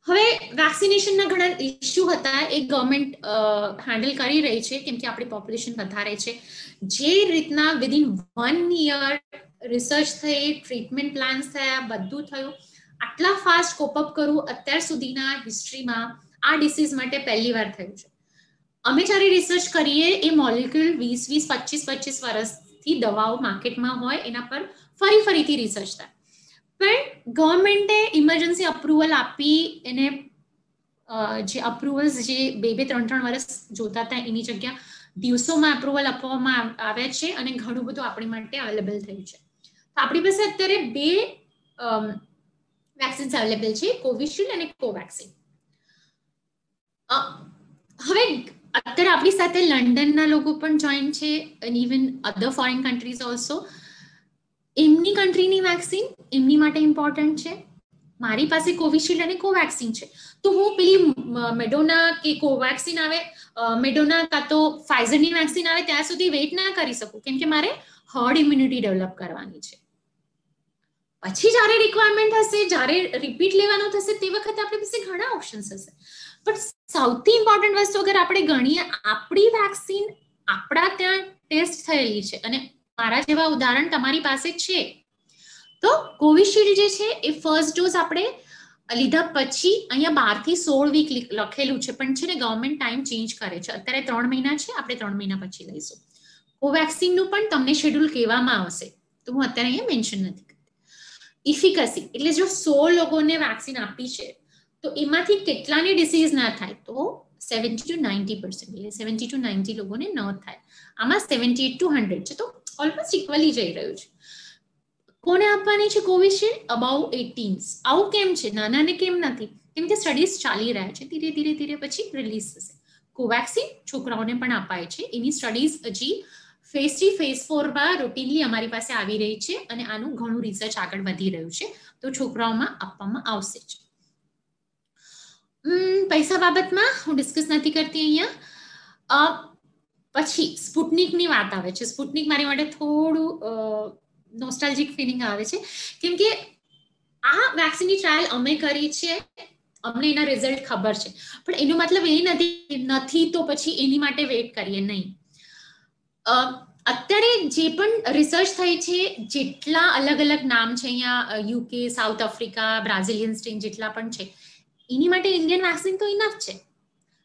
હવે વેક્સિનેશનના ઘણા ઇશ્યુ હતા, એ ગવર્મેન્ટ હેન્ડલ કરી રહી છે કેમ કે આપણી પોપ્યુલેશન વધારે છે. જે રીતના વિધિન 1 year રિસર્ચ થઈ, ટ્રીટમેન્ટ પ્લાન્સ થયા, બધું થયું, આટલા ફાસ્ટ કોપઅપ કરવું અત્યાર સુધીના હિસ્ટ્રીમાં આ ડિસીઝ માટે પહેલી વાર થયું છે. અમે જ્યારે રિસર્ચ કરીએ એ મોલિક્યુલ 20-25 વર્ષથી દવાઓ માર્કેટમાં હોય એના પર ફરીથી રિસર્ચ થાય. પણ ગવર્મેન્ટે ઇમરજન્સી અપ્રુવલ આપી એને જે અપ્રુવલ્સ જે 2-3 વર્ષ જોતા હતા એની જગ્યા દિવસોમાં અપ્રુવલ આપવામાં આવે છે અને ઘણું બધું આપણી માટે અવેલેબલ થયું છે. તો આપણી પાસે અત્યારે 2 વેક્સિન્સ અવેલેબલ છે, કોવિશિલ્ડ અને કોવેક્સિન. હવે અત્યારે આપણી સાથે લંડનના લોકો પણ જોઈન છે અને ઇવન અધર ફોરેન કન્ટ્રીઝ ઓલ્સો. એમની કન્ટ્રીની વેક્સિન એમની માટે ઇમ્પોર્ટન્ટ છે. મારી પાસે કોવિશિલ્ડ અને કોવેક્સિન છે તો હું પેલી મેડોના કે કોવેક્સિન આવે, મેડોના કાં તો ફાઇઝરની વેક્સિન આવે ત્યાં સુધી વેઇટ ના કરી શકું કેમ કે મારે હર્ડ ઇમ્યુનિટી ડેવલપ કરવાની છે. પછી જ્યારે રિક્વાયરમેન્ટ હશે, જ્યારે રિપીટ લેવાનું થશે તે વખતે આપણી પાસે ઘણા ઓપ્શન્સ હશે. પણ સૌથી ઇમ્પોર્ટન્ટ વસ્તુ અગર આપણે ગણીએ, આપણી વેક્સિન આપણા ત્યાં ટેસ્ટ થયેલી છે અને મારા જેવા ઉદાહરણ તમારી પાસે છે તો કોવિશિલ્ડ જે છે એ ફર્સ્ટ ડોઝ આપણે લીધા પછી અહીંયા 12 થી 16 વીક લખેલું છે, પણ છે ને ગવર્મેન્ટ ટાઈમ ચેન્જ કરે છે. અત્યારે 3 મહિના છે, આપણે 3 મહિના પછી લઈશું. કોવેક્સિનનું પણ તમને શેડ્યુલ કહેવામાં આવશે તો હું અત્યારે અહીંયા મેન્શન નથી કરતી. ઇફિકસી એટલે જો 100 લોકોને વેક્સિન આપી છે તો એમાંથી કેટલાની ડિસીઝ ના થાય તો 70 to 90%, એટલે 70 to 90 લોકોને ન થાય. આમાં 78 to 100 છે તો ઓલમોસ્ટ ઇક્વલી જઈ રહ્યું છે. કોને આપવાની છે કોવિશિલ્ડ? અબાઉ 18. આવું કેમ છે? નાનાને કેમ નથી? કેમ કે સ્ટડીઝ ચાલી રહ્યા છે, ધીરે પછી રિલીઝ થશે. કોવેક્સિન છોકરાઓને પણ અપાય છે, એની સ્ટડીઝ હજી ફેઝ 3 ફેઝ 4 માં રૂટીનલી અમારી પાસે આવી રહી છે અને આનું ઘણું રિસર્ચ આગળ વધી રહ્યું છે તો છોકરાઓમાં આપવામાં આવશે જ. પૈસા બાબતમાં હું ડિસ્કસ નથી કરતી અહીંયા. પછી સ્પુટનિકની વાત આવે છે. સ્પુટનિક મારી માટે થોડું નોસ્ટાલ્જિક ફિલિંગ આવે છે કેમ કે આ વેક્સિનની ટ્રાયલ અમે કરી છે અમને એના રિઝલ્ટ ખબર છે, પણ એનો મતલબ એ નથી તો પછી એની માટે વેઇટ કરીએ નહીં. અત્યારે જે પણ રિસર્ચ થઈ છે, જેટલા અલગ અલગ નામ છે અહીંયા UK, south Africa, Brazilian strain જેટલા પણ છે, એની માટે ઇન્ડિયન વેક્સિન તો ઇનફ છે.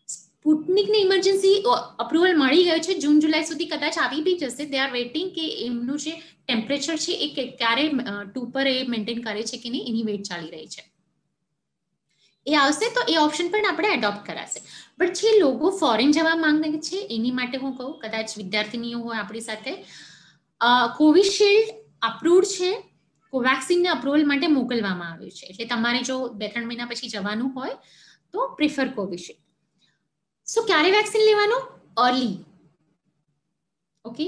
સ્પુટનિકને ઇમરજન્સી અપ્રુવલ મળી ગયો છે, જૂન જુલાઈ સુધી કદાચ આવી બી જશે. દે આર વેઇટિંગ કે એમનું જે ટેમ્પરેચર છે એ ક્યારે 2 પર એ મેન્ટેન કરે છે કે નહીં, એની વેઇટ ચાલી રહી છે. એ આવશે તો એ ઓપ્શન પણ આપણે એડોપ્ટ કરાશે. બટ જે લોકો ફોરેન જવા માંગે છે એની માટે હું કહું, કદાચ વિદ્યાર્થીનીઓ હોય આપણી સાથે, કોવિશિલ્ડ અપ્રુવડ છે, કોવેક્સિનને અપ્રુવલ માટે મોકલવામાં આવ્યું છે. એટલે તમારે જો 2-3 મહિના પછી જવાનું હોય તો પ્રિફર કોવિશિલ્ડ. સો ક્યારે વેક્સિન લેવાનું? અર્લી. ઓકે,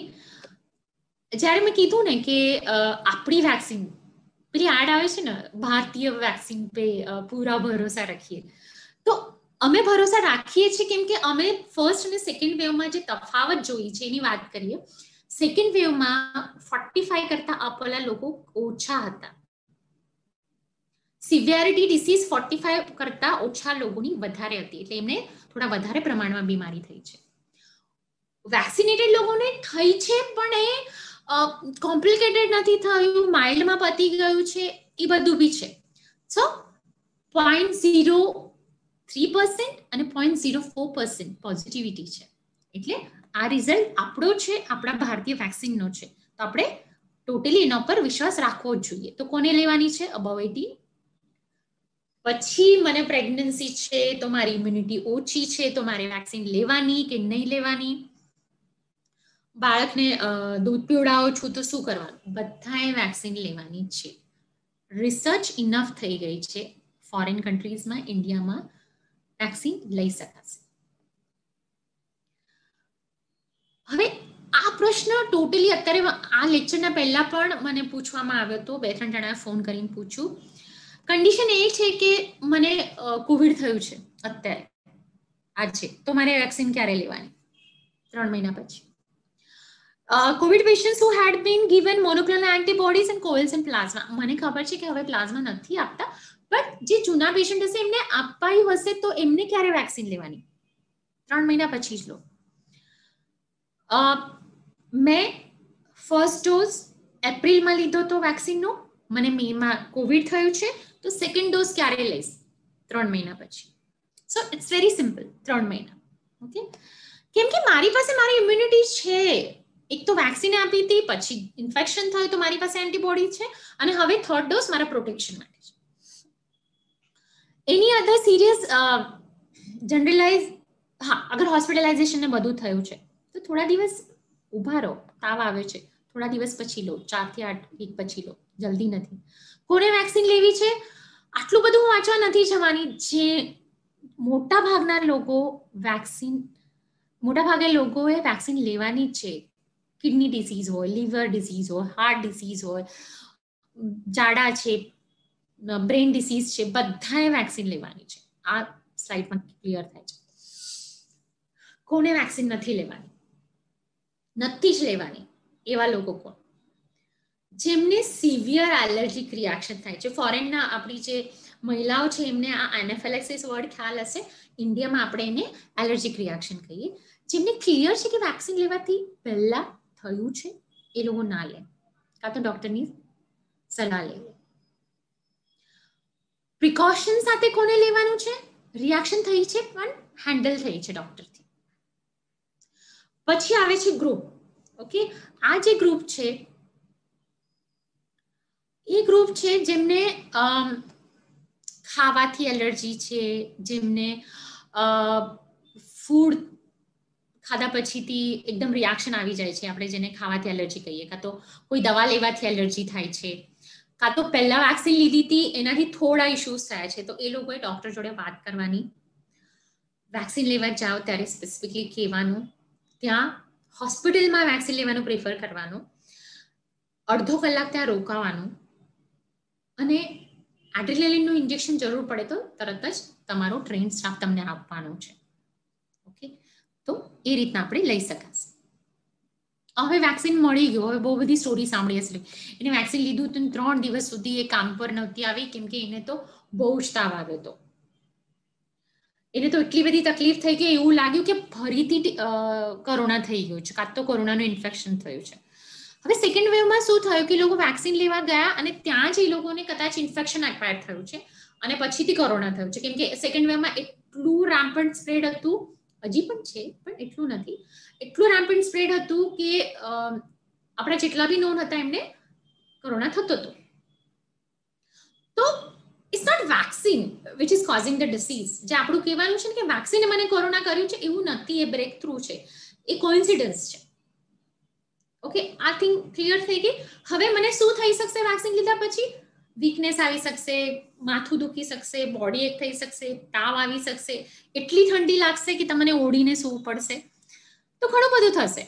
જ્યારે મેં કીધું ને કે આપણી વેક્સિન, પેલી એડ આવે છે ને, ભારતીય વેક્સિન પે પૂરા ભરોસા રાખીએ, તો અમે ભરોસા રાખીએ છીએ કેમ કે અમે ફર્સ્ટ અને સેકન્ડ વેવમાં જે તફાવત જોઈ છે એની વાત કરીએ. સેકન્ડ વેવમાં 45 કરતા અપવાળા લોકો ઓછા હતા. સિવિયરિટી ડિસીઝ 45 કરતા ઓછા લોકોની વધારે હતી, એટલે એમને થોડા વધારે પ્રમાણમાં બીમારી થઈ છે. વેક્સિનેટેડ લોકોને થઈ છે પણ એ કોમ્પ્લિકેટેડ નથી થયું, માઇલ્ડમાં પતી ગયું છે, એ બધું બી છે. સો 0.03% અને 0.04% પોઝિટિવિટી છે. એટલે આ રિઝલ્ટ આપણો છે, આપણા ભારતીય વેક્સિનનો છે, તો આપણે ટોટલી એના પર વિશ્વાસ રાખવો જ જોઈએ. તો કોને લેવાની છે? અબવ 18. પછી મને પ્રેગ્નન્સી છે તો મારી ઇમ્યુનિટી ઓછી છે તો મારે વેક્સિન લેવાની કે નહીં લેવાની? બાળકને દૂધ પીવડાવો છું તો શું કરવાનું? બધાએ વેક્સિન લેવાની છે. રિસર્ચ ઇનફ થઈ ગઈ છે. ફોરેન કન્ટ્રીઝમાં, ઇન્ડિયામાં વેક્સિન લઈ શકાશે. હવે આ પ્રશ્ન ટોટલી અત્યારે આ લેક્ચરના પહેલા પણ મને પૂછવામાં આવ્યો હતો, 2-3 જણાએ ફોન કરીને પૂછ્યું. કન્ડિશન એ છે કે મને કોવિડ થયું છે અત્યારે આજે, તો મારે વેક્સિન ક્યારે લેવાની? 3 મહિના પછી. COVID patients who had been given monoclonal antibodies and covalescent plasma. મને ખબર છે કે હવે પ્લાઝમા નથી આપતા, બટ જે જૂના પેશન્ટ હશે એમને અપાયું હશે તો એમને ક્યારે વેક્સિન લેવાની? 3 મહિના પછી જ લો. મેં ફર્સ્ટ ડોઝ એપ્રિલમાં લીધો તો વેક્સિનનો, મને મેમાં કોવિડ થયું છે તો સેકન્ડ ડોઝ ક્યારે લઈશ? 3 મહિના પછી. સો ઇટ્સ વેરી સિમ્પલ, 3 મહિના. ઓકે, કેમ કે મારી પાસે મારી ઇમ્યુનિટી છે. એક તો વેક્સિન આપી હતી, પછી ઇન્ફેક્શન થયું તો મારી પાસે એન્ટીબોડી છે, અને હવે થર્ડ ડોઝ મારા પ્રોટેક્શન માટે છે. એની અધર સિરિયસ જનરલાઇઝ, હા, અગર હોસ્પિટલાઇઝેશન ને બધું થયું છે તો થોડા દિવસ ઊભા રહો. તાવ આવે છે, થોડા દિવસ પછી લો, 4 થી 8 વીક પછી લો, જલ્દી નથી. કોને વેક્સિન લેવી છે? આટલું બધું હું વાંચવા નથી જવાની. જે મોટા ભાગના લોકોએ વેક્સિન લેવાની છે. કિડની ડિસીઝ હોય, લીવર ડિસીઝ હોય, હાર્ટ ડિસીઝ હોય, જાડા છે, બ્રેન ડિસીઝ છે, બધાએ વેક્સિન લેવાની છે. આ સ્લાઇડમાં ક્લિયર થાય છે. કોને વેક્સિન નથી લેવાની? નથી જ લેવાની એવા લોકો કોણ? જેમને સિવિયર એલર્જીક રિએક્શન થાય છે. ફોરેનના આપણી જે મહિલાઓ છે એમને આ એનાફિલેક્સિસ વર્ડ ખ્યાલ હશે. ઇન્ડિયામાં આપણે એને એલર્જીક રિએક્શન કહીએ. જેમને ક્લિયર છે કે વેક્સિન લેવાથી પહેલા થયું છે એ લોકો ના લે, કાં તો ડોક્ટરની સલાહ લે. પ્રિકોશન સાથે કોને લેવાનું છે? રિએક્શન થઈ છે પણ હેન્ડલ થઈ છે ડોક્ટરથી. પછી આવે છે ગ્રુપ. ઓકે, આ જે ગ્રુપ છે એ ગ્રુપ છે જેમને ખાવાથી એલર્જી છે, જેમને ફૂડ ખાધા પછીથી એકદમ રિએક્શન આવી જાય છે, આપણે જેને ખાવાથી એલર્જી કહીએ, કાં તો કોઈ દવા લેવાથી એલર્જી થાય છે, કાં તો પહેલા વેક્સિન લીધી હતી એનાથી થોડા ઇશ્યુઝ થયા છે, તો એ લોકોએ ડોક્ટર જોડે વાત કરવાની. વેક્સિન લેવા જાઓ ત્યારે સ્પેસિફિકલી કહેવાનું, ત્યાં હોસ્પિટલમાં વેક્સિન લેવાનું પ્રિફર કરવાનું, અડધો કલાક ત્યાં રોકાવાનું, અને એડ્રેનાલિનનું ઇન્જેક્શન જરૂર પડે તો તરત જ તમારો ટ્રેન સ્ટાફ તમને આપવાનો છે. ઓકે, તો એ રીતના આપણે લઈ શકાશે. હવે વેક્સિન મળી ગયો, હવે બહુ બધી સ્ટોરી સાંભળી હશે. એને વેક્સિન લીધું તો 3 દિવસ સુધી એ કામ પર નહોતી આવી કેમ કે એને તો બહુ જ તાવ આવ્યો હતો. એને તો એટલી બધી તકલીફ થઈ કે એવું લાગ્યું કે ફરીથી કોરોના થઈ ગયું છે, કાં તો કોરોનાનું ઇન્ફેક્શન થયું છે. હવે સેકન્ડ વેવમાં શું થયું કે લોકો વેક્સિન લેવા ગયા અને ત્યાં જ એ લોકોને કદાચ ઇન્ફેક્શન એક્વાયર થયું છે અને પછીથી કોરોના થયું છે, કેમ કે સેકન્ડ વેવમાં એટલું રેમ્પન્ટ સ્પ્રેડ હતું, હજી પણ છે પણ એટલું નથી, એટલું રેમ્પન્ટ સ્પ્રેડ હતું કે આપણા જેટલા બી નોન હતા એમને કોરોના થતો હતો. તો it's not vaccine which is causing the disease. જે આપણું કહેવાનું છે ને કે વેક્સિને મને કોરોના કર્યું છે, એવું નથી. એ બ્રેક થ્રુ છે, એ કોઇન્સિડન્સ છે. ઓકે, આ થિંગ ક્લિયર થઈ ગઈ. હવે મને શું થઈ શકશે વેક્સિન લીધા પછી? વીકનેસ આવી શકશે, માથું દુખી શકશે, બોડી એક થઈ શકશે, તાવ આવી શકશે, એટલી ઠંડી લાગશે કે તમને ઓઢીને સૂવું પડશે, તો ઘણું બધું થશે.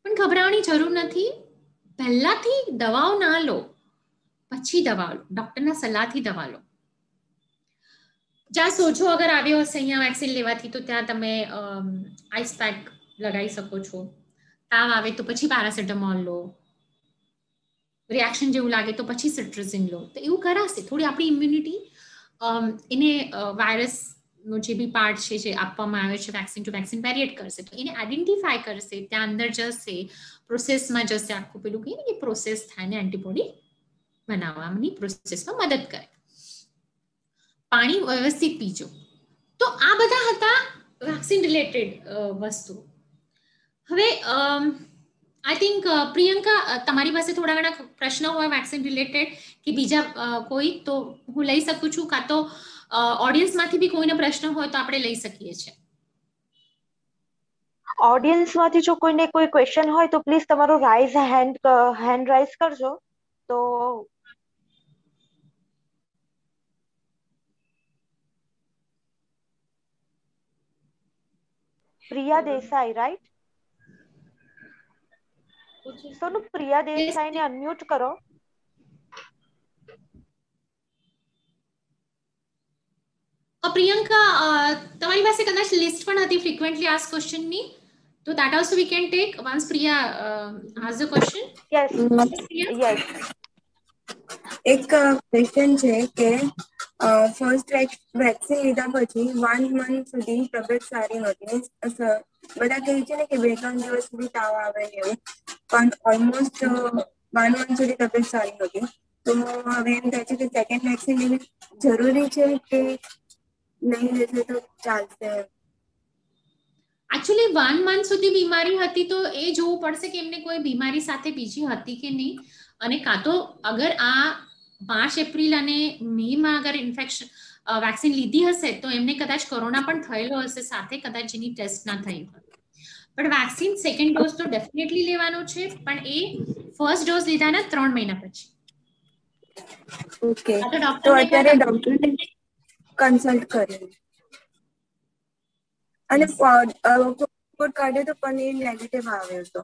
પણ ગભરાવાની જરૂર નથી. પહેલાથી દવાઓ ના લો, પછી દવા લો, ડોક્ટરના સલાહથી દવા લો. જ્યાં સોજો અગર આવ્યો હશે અહીંયા વેક્સિન લેવાથી, તો ત્યાં તમે આઈસ પેક લગાવી શકો છો. તાવ આવે તો પછી પેરાસિટામોલ લો, રિએક્શન જેવું લાગે તો પછી સિટ્રઝિન લો. તો એવું કરાશે. થોડી આપણી ઇમ્યુનિટી એને વાયરસનો જે બી પાર્ટ છે જે આપવામાં આવે છે વેક્સિન ટુ વેક્સિન વેરિએટ કરશે, તો એને આઈડેન્ટિફાય કરશે, ત્યાં અંદર જશે, પ્રોસેસમાં જશે, આખું પેલું કહીએ ને કે પ્રોસેસ થાય ને એન્ટીબોડી બનાવવાની પ્રોસેસમાં મદદ કરે. પાણી વ્યવસ્થિત પીજો. તો આ બધા હતા વેક્સિન રિલેટેડ વસ્તુ. હવે આઈ થિંક પ્રિયંકા, તમારી પાસે થોડા ઘણા પ્રશ્નો હોય વેક્સિન રિલેટેડ કે બીજા કોઈ, તો હું લઈ શકું છું, કાં તો ઓડિયન્સમાંથી બી કોઈને પ્રશ્ન હોય તો આપણે લઈ શકીએ છીએ. ઓડિયન્સમાંથી જો કોઈને કોઈ ક્વેશ્ચન હોય તો પ્લીઝ તમારો હેન્ડ રાઇઝ કરજો. તો પ્રિયા દેસાઈ, રાઈટ? સોનુ, પ્રિયા દેસાઈને અનમ્યુટ કરો. પ્રિયંકા, તમારી પાસે કદાચ લિસ્ટ પણ હતી ફ્રીક્વેન્ટલી આસ્ક ક્વેશ્ચનની, તો that also we can take once Priya asks the question. Yes. Yes. એક ક્વેશ્ચન છે કે ફર્સ્ટ વેક્સિન લીધા પછી 1 month સુધી તબિયત સારી નહોતી. બધા કહે છે ને કે 2-3 દિવસ સુધી તાવ આવે એવું, પણ ઓલમોસ્ટ 1 month સુધી તબિયત સારી નહોતી. તો હવે એમ થાય છે કે સેકન્ડ વેક્સિન લેવી જરૂરી છે કે નહીં લેશે તો ચાલશે? એકચ્યુઅલી 1 month સુધી બીમારી હતી તો એ જોવું પડશે કે એમને કોઈ બીમારી સાથે બીજી હતી કે નહીં, અને કાં તો અગર આ માર્ચ, એપ્રિલ અને મેમાં અગર ઇન્ફેક્શન વેક્સિન લીધી હશે તો એમને કદાચ કોરોના પણ થયેલો હશે સાથે, કદાચ જેની ટેસ્ટ ના થઈ હોય. પણ વેક્સિન સેકન્ડ ડોઝ તો ડેફિનેટલી લેવાનો છે, પણ એ ફર્સ્ટ ડોઝ લીધાના 3 મહિના પછી. ઓકે, તો અત્યારે ડોક્ટરને કન્સલ્ટ કર્યું અને રિપોર્ટ કાઢ્યો તો પણ એ નેગેટિવ આવ્યો હતો.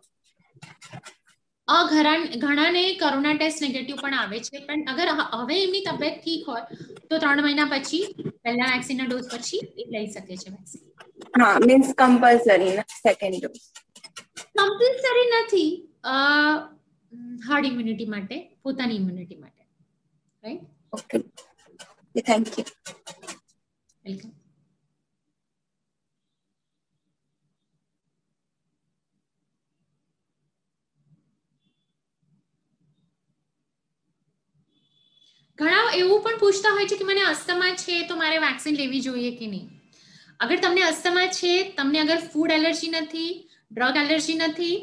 ઘણાને કોરોના ટેસ્ટ નેગેટિવ પણ આવે છે, પણ અગર હવે એમની તબિયત ઠીક હોય તો 3 મહિના પછી પહેલા વેક્સિનના ડોઝ પછી એ લઈ શકે છે વેક્સિન. હા, means compulsory second dose compulsory નથી, હાર્ડ ઇમ્યુનિટી માટે, પોતાની ઇમ્યુનિટી માટે, right? Okay, thank you. Welcome. ઘણા એવું પણ પૂછતા હોય છે કે મને અસ્થમા છે તો મારે વેક્સિન લેવી જોઈએ કે નહીં. અગર તમને અસ્થમા છે, તમને અગર ફૂડ એલર્જી નથી, ડ્રગ એલર્જી નથી,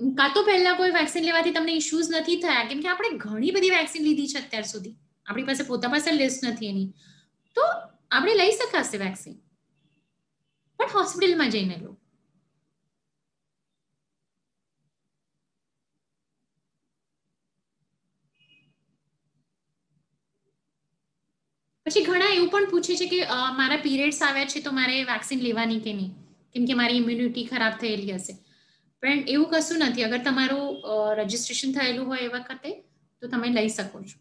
કાં તો પહેલા કોઈ વેક્સિન લેવાથી તમને ઇશ્યુઝ નથી થયા, કેમ કે આપણે ઘણી બધી વેક્સિન લીધી છે અત્યાર સુધી, આપણી પાસે પોતા પાસે લિસ્ટ નથી એની, તો આપણે લઈ શકાશે વેક્સિન, પણ હોસ્પિટલમાં જઈને લો. પછી ઘણા એવું પણ પૂછે છે કે મારા પીરિયડ્સ આવ્યા છે તો મારે વેક્સિન લેવાની કે નહીં, કેમ કે મારી ઇમ્યુનિટી ખરાબ થયેલી હશે. પણ એવું કશું નથી. અગર તમારું રજીસ્ટ્રેશન થયેલું હોય એ વખતે તો તમે લઈ શકો છો.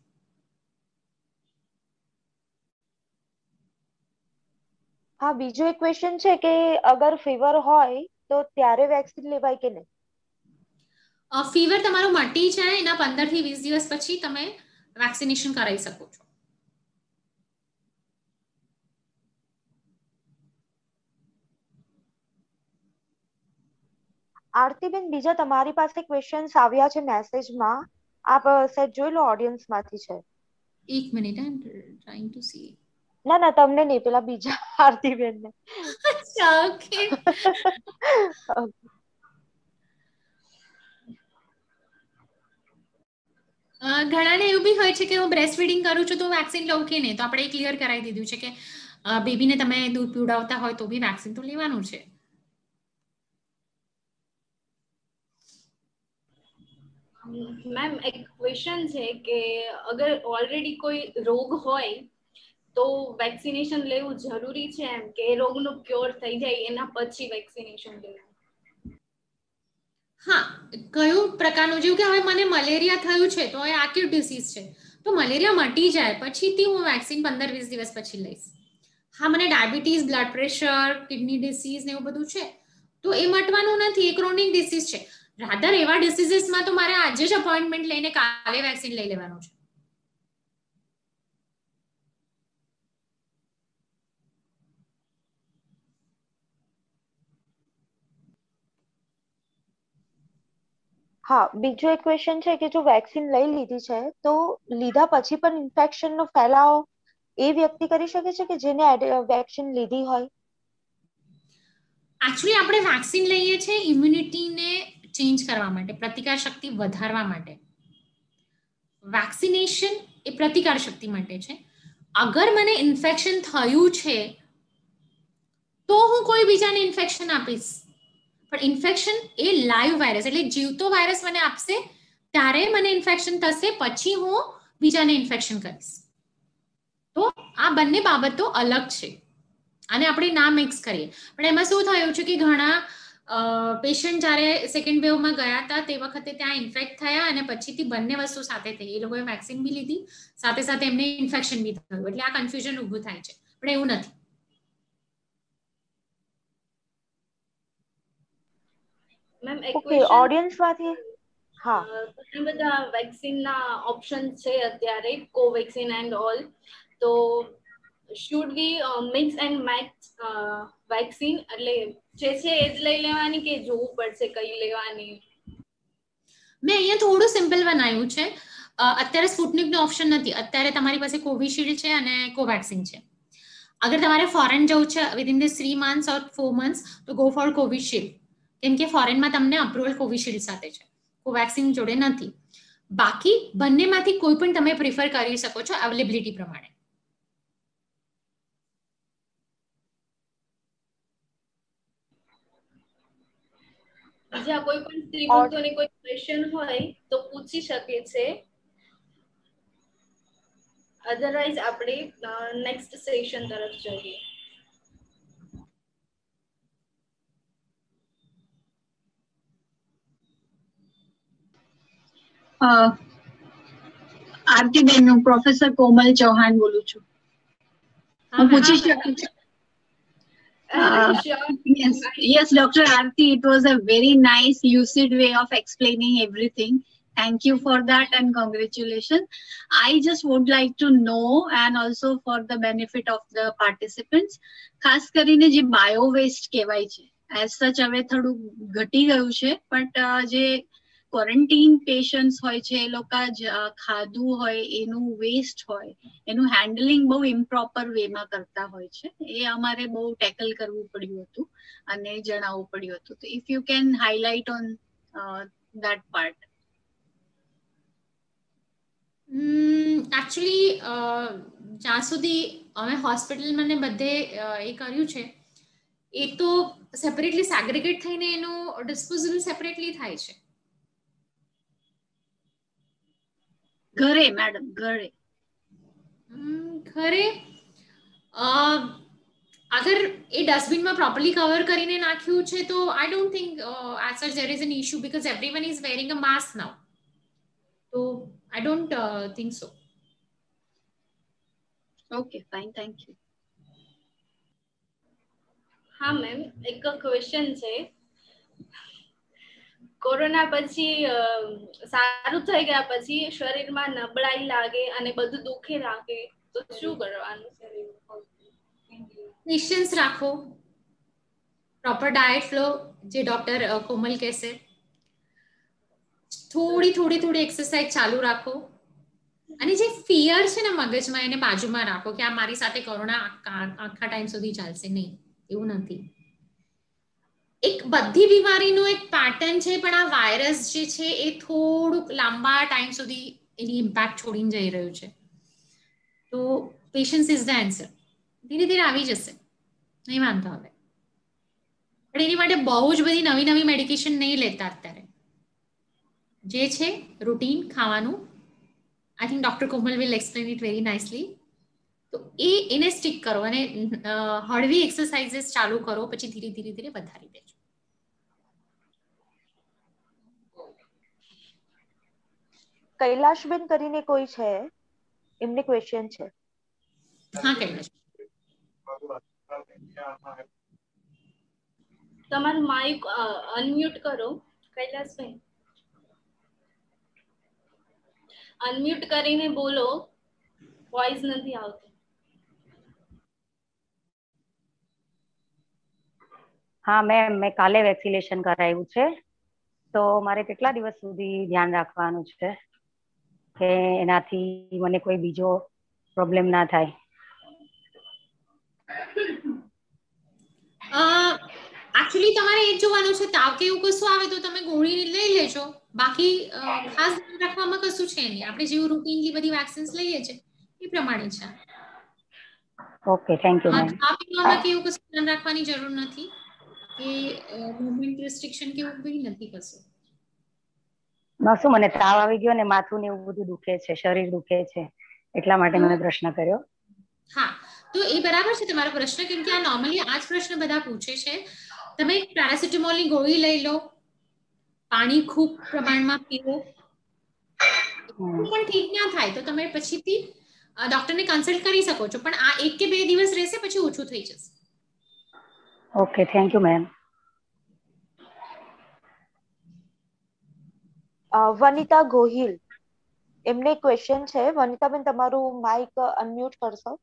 હા, બીજો એક ક્વેશ્ચન છે કે અગર ફીવર હોય તો ત્યારે વેક્સિન લેવાય કે નહીં? ફીવર તમારું મટી જાય એના 15 થી 20 દિવસ પછી તમે વેક્સિનેશન કરાવી શકો છો. આરતીબેન, બીજા તમારી પાસે ક્વેશ્ચન્સ આવ્યા છે મેસેજમાં, આપ સેટ જોઈ લો, ઓડિયન્સ માંથી છે. એક minute, I M trying to C. ના ના, તમને નહીં, પેલા બીજા આરતીબેન ને. અચ્છા, ઓકે. ઘણાને એવું બી હોય છે કે હું બ્રેસ્ટ ફીડિંગ કરું છું તો વેક્સિન લઉં કે નહીં, તો આપણે ક્લિયર કરાવી દીધું છે કે બેબીને તમે દૂધ પીવડાવતા હોય તો બી વેક્સિન તો લેવાનું છે. મેમ એક ક્વેશ્ચન છે કે અગર ઓલરેડી કોઈ રોગ હોય તો વેક્સિનેશન લેવું જરૂરી છે, એમ કે રોગનો ક્યોર થઈ જાય એના પછી વેક્સિનેશન લેવું? હા, કયું પ્રકારનું, જેવું કે હવે મને મલેરિયા થયું છે તો એ એક્યુટ ડિસીઝ છે, તો મલેરિયા મટી જાય પછીથી હું વેક્સિન 15-20 દિવસ પછી લઈશ. હા, મને diabetes, blood pressure, kidney disease ને એવું બધું છે તો એ મટવાનું નથી, એ ક્રોનિક ડિસીઝ છે. રાધર એવા ડિસીઝીસમાં તો મારે આજે જ અપોઇન્ટમેન્ટ લઈને કાલે વેક્સિન લઈ લેવાનું છે. હા, બીજો એક ક્વેશ્ચન છે કે જો વેક્સિન લઈ લીધી છે તો લીધા પછી પણ ઇન્ફેક્શનનો ફેલાવો એ વ્યક્તિ કરી શકે છે કે જેને વેક્સિન લીધી હોય? એકચ્યુઅલી આપણે વેક્સિન લઈએ છીએ ઇમ્યુનિટીને ચેન્જ કરવા માટે, પ્રતિકાર શક્તિ વધારવા માટે. વેક્સિનેશન એ પ્રતિકાર શક્તિ માટે છે. અગર મને ઇન્ફેક્શન થયું છે તો હું કોઈ બીજાને ઇન્ફેક્શન આપીશ, પણ ઇન્ફેક્શન એ લાઈવ વાયરસ એટલે જીવતો વાયરસ મને આપશે ત્યારે મને ઇન્ફેક્શન થશે, પછી હું બીજાને ઇન્ફેક્શન કરીશ. તો આ બંને બાબતો અલગ છે અને આપણે ના મિક્સ કરીએ. પણ એમાં શું થયું છે કે ઘણા પેશન્ટ જ્યારે સેકન્ડ વેવમાં ગયા હતા તે વખતે ત્યાં ઇન્ફેક્ટ થયા અને પછીથી બંને વસ્તુ સાથે થઈ, એ લોકોએ વેક્સિન બી લીધી સાથે સાથે એમને ઇન્ફેક્શન બી થયું, એટલે આ કન્ફ્યુઝન ઊભું થાય છે, પણ એવું નથી. મેમ એક ઓકે, ઓડિયન્સમાંથી હા, ઘણા બધા વેક્સિનના ઓપ્શન છે અત્યારે, કોવેક્સિન એન્ડ ઓલ, તો should we mix and match vaccine, એટલે જે છે એ જ લઈ લેવાની કે જોવું પડશે કઈ લેવાની? મેં અહીંયા થોડું સિમ્પલ બનાવ્યું છે. અત્યારે સ્પુટનિકનો ઓપ્શન નથી, અત્યારે તમારી પાસે કોવિશિલ્ડ છે અને કોવેક્સિન છે. અગર તમારે ફોરેન જવું છે within this 3 months or 4 months તો ગો ફોર કોવિશિલ્ડ, કેમ કે ફોરેનમાં તમને અપ્રુવલ કોવિશિલ્ડ સાથે છે, કોવેક્સિન જોડે નથી. બાકી બંનેમાંથી કોઈ પણ તમે પ્રિફર કરી શકો છો અવેલેબિલિટી પ્રમાણે. બીજા કોઈ પણ શ્રીમંતોને કોઈ ક્વેશ્ચન હોય તો પૂછી શકે છે, અધરવાઇઝ આપણે નેક્સ્ટ સેશન તરફ જઈએ. આરતીબેન, હું પ્રોફેસર કોમલ ચૌહાણ બોલું છું. હું પૂછી શકું છું? Yes, Dr. Aarti, it was a very nice, lucid way of explaining everything. Thank you for that and congratulations. I just would like to know, and also for the benefit of the participants, ખાસ કરીને જે bio waste કહેવાય છે, as such હવે થોડું ઘટી ગયું છે, but જે ક્વોરન્ટીન પેશન્ટ્સ હોય છે એ લોકો ખાધું હોય એનું વેસ્ટ હોય એનું હેન્ડલિંગ બહુ ઇમ્પ્રોપર વેમાં કરતા હોય છે, એ અમારે બહુ ટેકલ કરવું પડ્યું હતું અને જણાવવું પડ્યું હતું. તો if you can highlight on that part. Actually જ્યાં સુધી અમે હોસ્પિટલમાં ને બધે એ કર્યું છે એ તો સેપરેટલી સેગ્રેગેટ થઈને એનું ડિસ્પોઝલ સેપરેટલી થાય છે. ઘરે મેડમ, ઘરે અગર એ ડસ્ટબિનમાં પ્રોપરલી કવર કરીને નાખ્યું છે તો I don't think as such there is an issue because everyone is wearing a mask now, તો I don't think so. Okay, fine, thank you. હા મેમ, એક ક્વેશ્ચન છે, કોરોના પછી સારું થઈ ગયા પછી શરીરમાં નબળાઈ લાગે અને બધું દુખે રાખે તો શું કરવાનું? પેશન્સ રાખો, પ્રોપર ડાયટ લો, જે ડોક્ટર કોમલ કહેશે, થોડી એક્સરસાઇઝ ચાલુ રાખો, અને જે ફિયર છે ને મગજમાં એને બાજુમાં રાખો કે આ મારી સાથે કોરોના આખા ટાઈમ સુધી ચાલશે. નહીં, એવું નથી. એક બધી બીમારીનું એક પેટર્ન છે, પણ આ વાયરસ જે છે એ થોડુંક લાંબા ટાઈમ સુધી એની ઇમ્પેક્ટ છોડીને જઈ રહ્યું છે. તો પેશન્સ ઇઝ ધ આન્સર. ધીરે ધીરે આવી જશે, નહીં વાંધો આવે. પણ એની માટે બહુ જ બધી નવી મેડિકેશન નહીં લેતા અત્યારે. જે છે રૂટીન ખાવાનું, I think doctor Komal will explain it very nicely. તો એને સ્ટીક કરો અને હળવી એક્સરસાઇઝીસ ચાલુ કરો, પછી ધીરે ધીરે વધારી દેજો. કૈલાશબેન કરીને કોઈ છે, એમને ક્વેશ્ચન છે. હા કૈલાશ, તમારું માઇક અનમ્યુટ કરો કૈલાસભાઈ, અનમ્યુટ કરીને બોલો, વોઇસ નથી આવતો. હા મેમ, મેં કાલે વેક્સિનેશન કરાવ્યું છે, તો મારે કેટલા દિવસ સુધી ધ્યાન રાખવાનું છે કે એનાથી મને કોઈ બીજો પ્રોબ્લેમ ના થાય? એકચ્યુઅલી તમારે એ જોવાનું છે, તાવ કે એવું કશું આવે તો તમે ગોળી લઈ લેજો. બાકી ખાસ ધ્યાન રાખવામાં કશું છે નહીં. આપણે જેવું રૂટીનલી બધી વેક્સિન્સ લઈએ છીએ એ પ્રમાણે છે. Okay, thank you ma'am. ખાવા પીવામાં કેવું કશું ધ્યાન રાખવાની જરૂર નથી કે મૂવમેન્ટ રિસ્ટ્રિક્શન કેવું કંઈ નથી કશું. શું મને તાવ આવી ગયો ને માથું ને એવું બધું દુખે છે, શરીર દુખે છે, એટલા માટે મેં પ્રશ્ન કર્યો. હા, તો એ બરાબર છે તમારો પ્રશ્ન, કેમ કે આ નોર્મલી આ જ પ્રશ્ન બધા પૂછે છે. તમે પેરાસિટામોલની ગોળી લઈ લો, પાણી ખૂબ પ્રમાણમાં પીવો. પણ ઠીક ના થાય તો તમે પછીથી ડોક્ટરને કન્સલ્ટ કરી શકો છો, પણ આ 1 કે 2 દિવસ રહેશે, પછી ઓછું થઈ જશે. Okay, thank you ma'am. Vanita Gohil, એમને ક્વેશ્ચન છે. વનિતાબેન, તમારું માઇક અનમ્યુટ કરશો?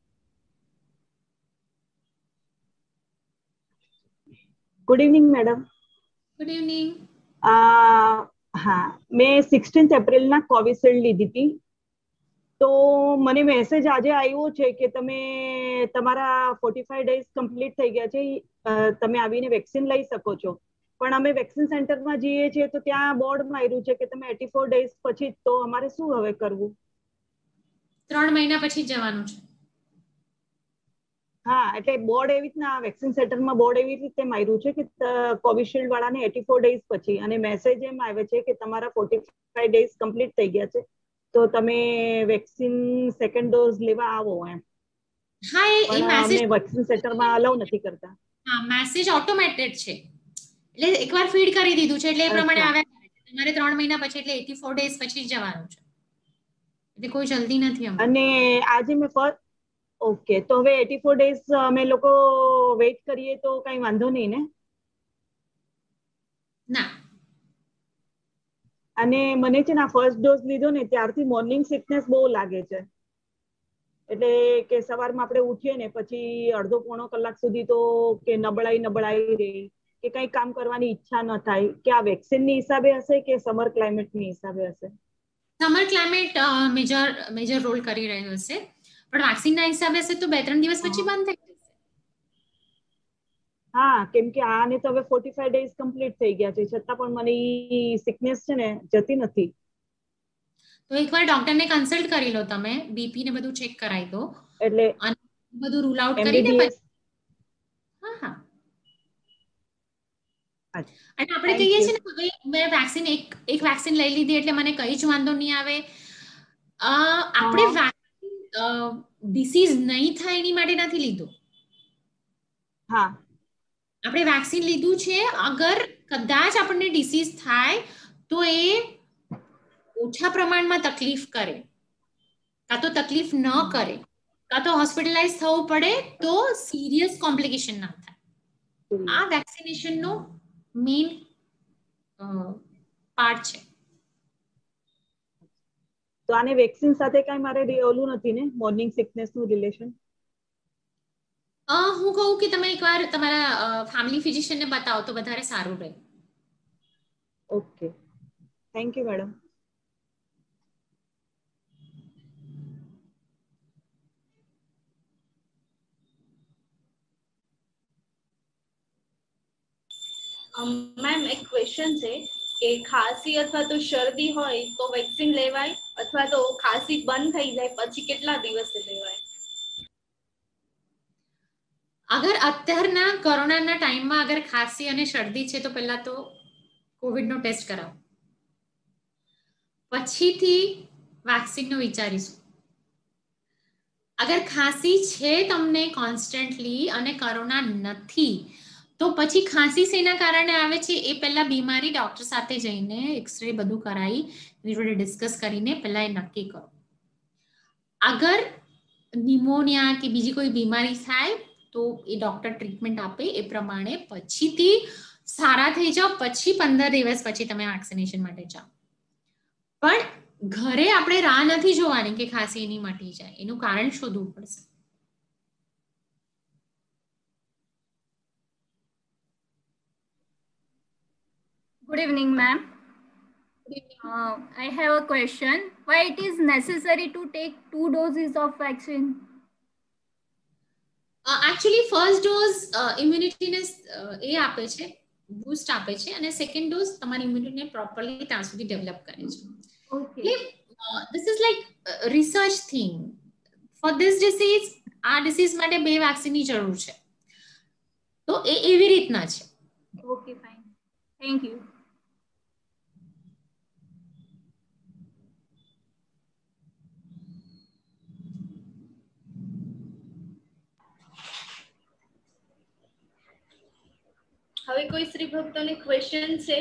Good evening madam. Good evening. હા, મેં 16 એપ્રિલના કોવિશિલ્ડ લીધી હતી, તો મને મેસેજ આજે આવ્યો છે કે તમે તમારા 45 ડેઝ કમ્પ્લીટ થઈ ગયા છે, તમે આવીને વેક્સિન લઈ શકો છો. પણ અમે વેક્સિન સેન્ટરમાં જઈએ છીએ તો ત્યાં બોર્ડ માર્યું છે કે તમે 84 ડેઝ પછી, તો અમારે શું હવે કરવું? 3 મહિના પછી જવાનું છે. હા, એટલે બોર્ડ એવી રીતના વેક્સિન સેન્ટરમાં બોર્ડ એવી રીતે માર્યું છે કે કોવિશિલ્ડ વાળાને 84 ડેઝ પછી, અને મેસેજ એમ આવે છે કે તમારા 45 ડેઝ કમ્પ્લીટ થઈ ગયા છે, તો તમે વેક્સિન સેકન્ડ ડોઝ લેવા આવો એમ. હા, એ મેસેજ વેક્સિન સેન્ટરમાં અલાઉ નથી કરતા. હા, મેસેજ ઓટોમેટેડ છે, એટલે એકવાર ફીડ કરી દીધું છે, એટલે એ પ્રમાણે આવ્યા કરે છે. તમારે 3 મહિના પછી એટલે 84 ડેઝ પછી જવાનું છે, એટલે કોઈ જલ્દી નથી. અને આજે મેં ઓકે, તો હવે 84 ડેઝ અમે લોકો વેઇટ કરીએ તો કઈ વાંધો નહીં ને? ના. અને મને છે ને ફર્સ્ટ ડોઝ લીધો ને ત્યારથી મોર્નિંગ સિકનેસ બહુ લાગે છે, એટલે કે સવારમાં આપણે ઉઠીએ ને પછી અડધો પોણો કલાક સુધી તો કે નબળાઈ રહી, કે કઈ કામ કરવાની ઈચ્છા ન થાય. કે આ વેક્સિનની હિસાબે હશે કે સમર ક્લાઇમેટની હિસાબે હશે? સમર ક્લાઇમેટ મેજર રોલ કરી રહ્યો હશે, પણ વેક્સિનના હિસાબે હશે તો 2-3 દિવસ પછી બંધ થઈ જશે. હા, કેમ કે આને તો હવે 45 ડેઝ કમ્પ્લીટ થઈ ગયા છે, છતાં પણ મને સિકનેસ છે ને જતી નથી. તો એકવાર ડોક્ટરને કન્સલ્ટ કરી લો, તમે બીપી ને બધું ચેક કરાવી દો, એટલે અને બધું રૂલ આઉટ કરીને પછી. હા, અને આપણે કહીએ છીએ ને હવે મેં વેક્સિન એક વેક્સિન લઈ લીધી એટલે મને કઈ જ વાંધો નહીં આવે. આપણે વેક્સિન ડિસીઝ નહીં થાય એની માટે નથી લીધું. હા, આપણે વેક્સિન લીધું છે, અગર કદાચ આપણને ડિસીઝ થાય તો એ ઓછા પ્રમાણમાં તકલીફ કરે, કાં તો તકલીફ ન કરે, કાં તો હોસ્પિટલાઇઝ થવું પડે તો સિરિયસ કોમ્પ્લિકેશન ના થાય. આ વેક્સિનેશનનો મેઇન પાર્ટ છે. તો આને વેક્સિન સાથે કઈ મારે ઓલું નથી ને, મોર્નિંગ સિકનેસ નું રિલેશન? હું હું કહું કે તમે એકવાર તમારા ફેમિલી ફિઝિશિયનને બતાવો તો વધારે સારું રહે. Okay, thank you madam. Ma'am એક ક્વેશ્ચન છે કે ખાંસી અથવા તો શરદી હોય તો વેક્સિન લેવાય અથવા તો ખાંસી બંધ થઈ જાય પછી કેટલા દિવસે લેવાય? અગર અત્યારના કોરોનાના ટાઈમમાં અગર ખાંસી અને શરદી છે તો પહેલા તો કોવિડનો ટેસ્ટ કરાવો, પછીથી વેક્સિનનો વિચારીશું. અગર ખાંસી છે તમને કોન્સ્ટન્ટલી અને કોરોના નથી તો પછી ખાંસી શેના કારણે આવે છે એ પહેલા બીમારી ડોક્ટર સાથે જઈને એક્સરે બધું કરાવી એની જોડે ડિસ્કસ કરીને પહેલા એ નક્કી કરો. અગર નિમોનિયા કે બીજી કોઈ બીમારી થાય તો એ ડોક્ટર ટ્રીટમેન્ટ આપે એ પ્રમાણે પછીથી સારા થઈ જાઓ પછી 15 દિવસ પછી તમે વેક્સિનેશન માટે જાઓ. પણ ઘરે આપણે રાહ નથી જોવાની કે ખાંસી એની મટી જાય, એનું કારણ શોધવું પડશે. Good evening, ma'am. I have a question. Why it is necessary to take 2 doses of vaccine? Actually, first dose immunity ને એ આપે છે, બૂસ્ટ આપે છે, અને સેકન્ડ ડોઝ તમારી ઇમ્યુનિટીને પ્રોપરલી ત્યાં સુધી ડેવલપ કરે છે. Okay. This is like research thing. For this disease, આ ડિસીઝ માટે 2 વેક્સિનની જરૂર છે. તો એ એવી રીતના છે. Okay, fine. Thank you. હવે કોઈ શ્રી ભક્તોને ક્વેશ્ચન છે?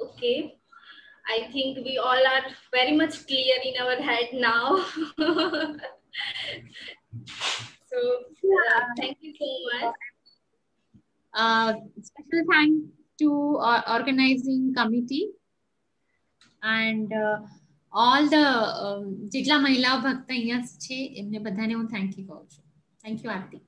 Okay, I think we all are very much clear in our head now. So thank you so much. Special thanks to organizing committee and all the જેટલા મહિલાઓ ભક્ત અહીંયા છે એમને બધાને હું થેન્ક યુ કહું છું. Thank you Aarti.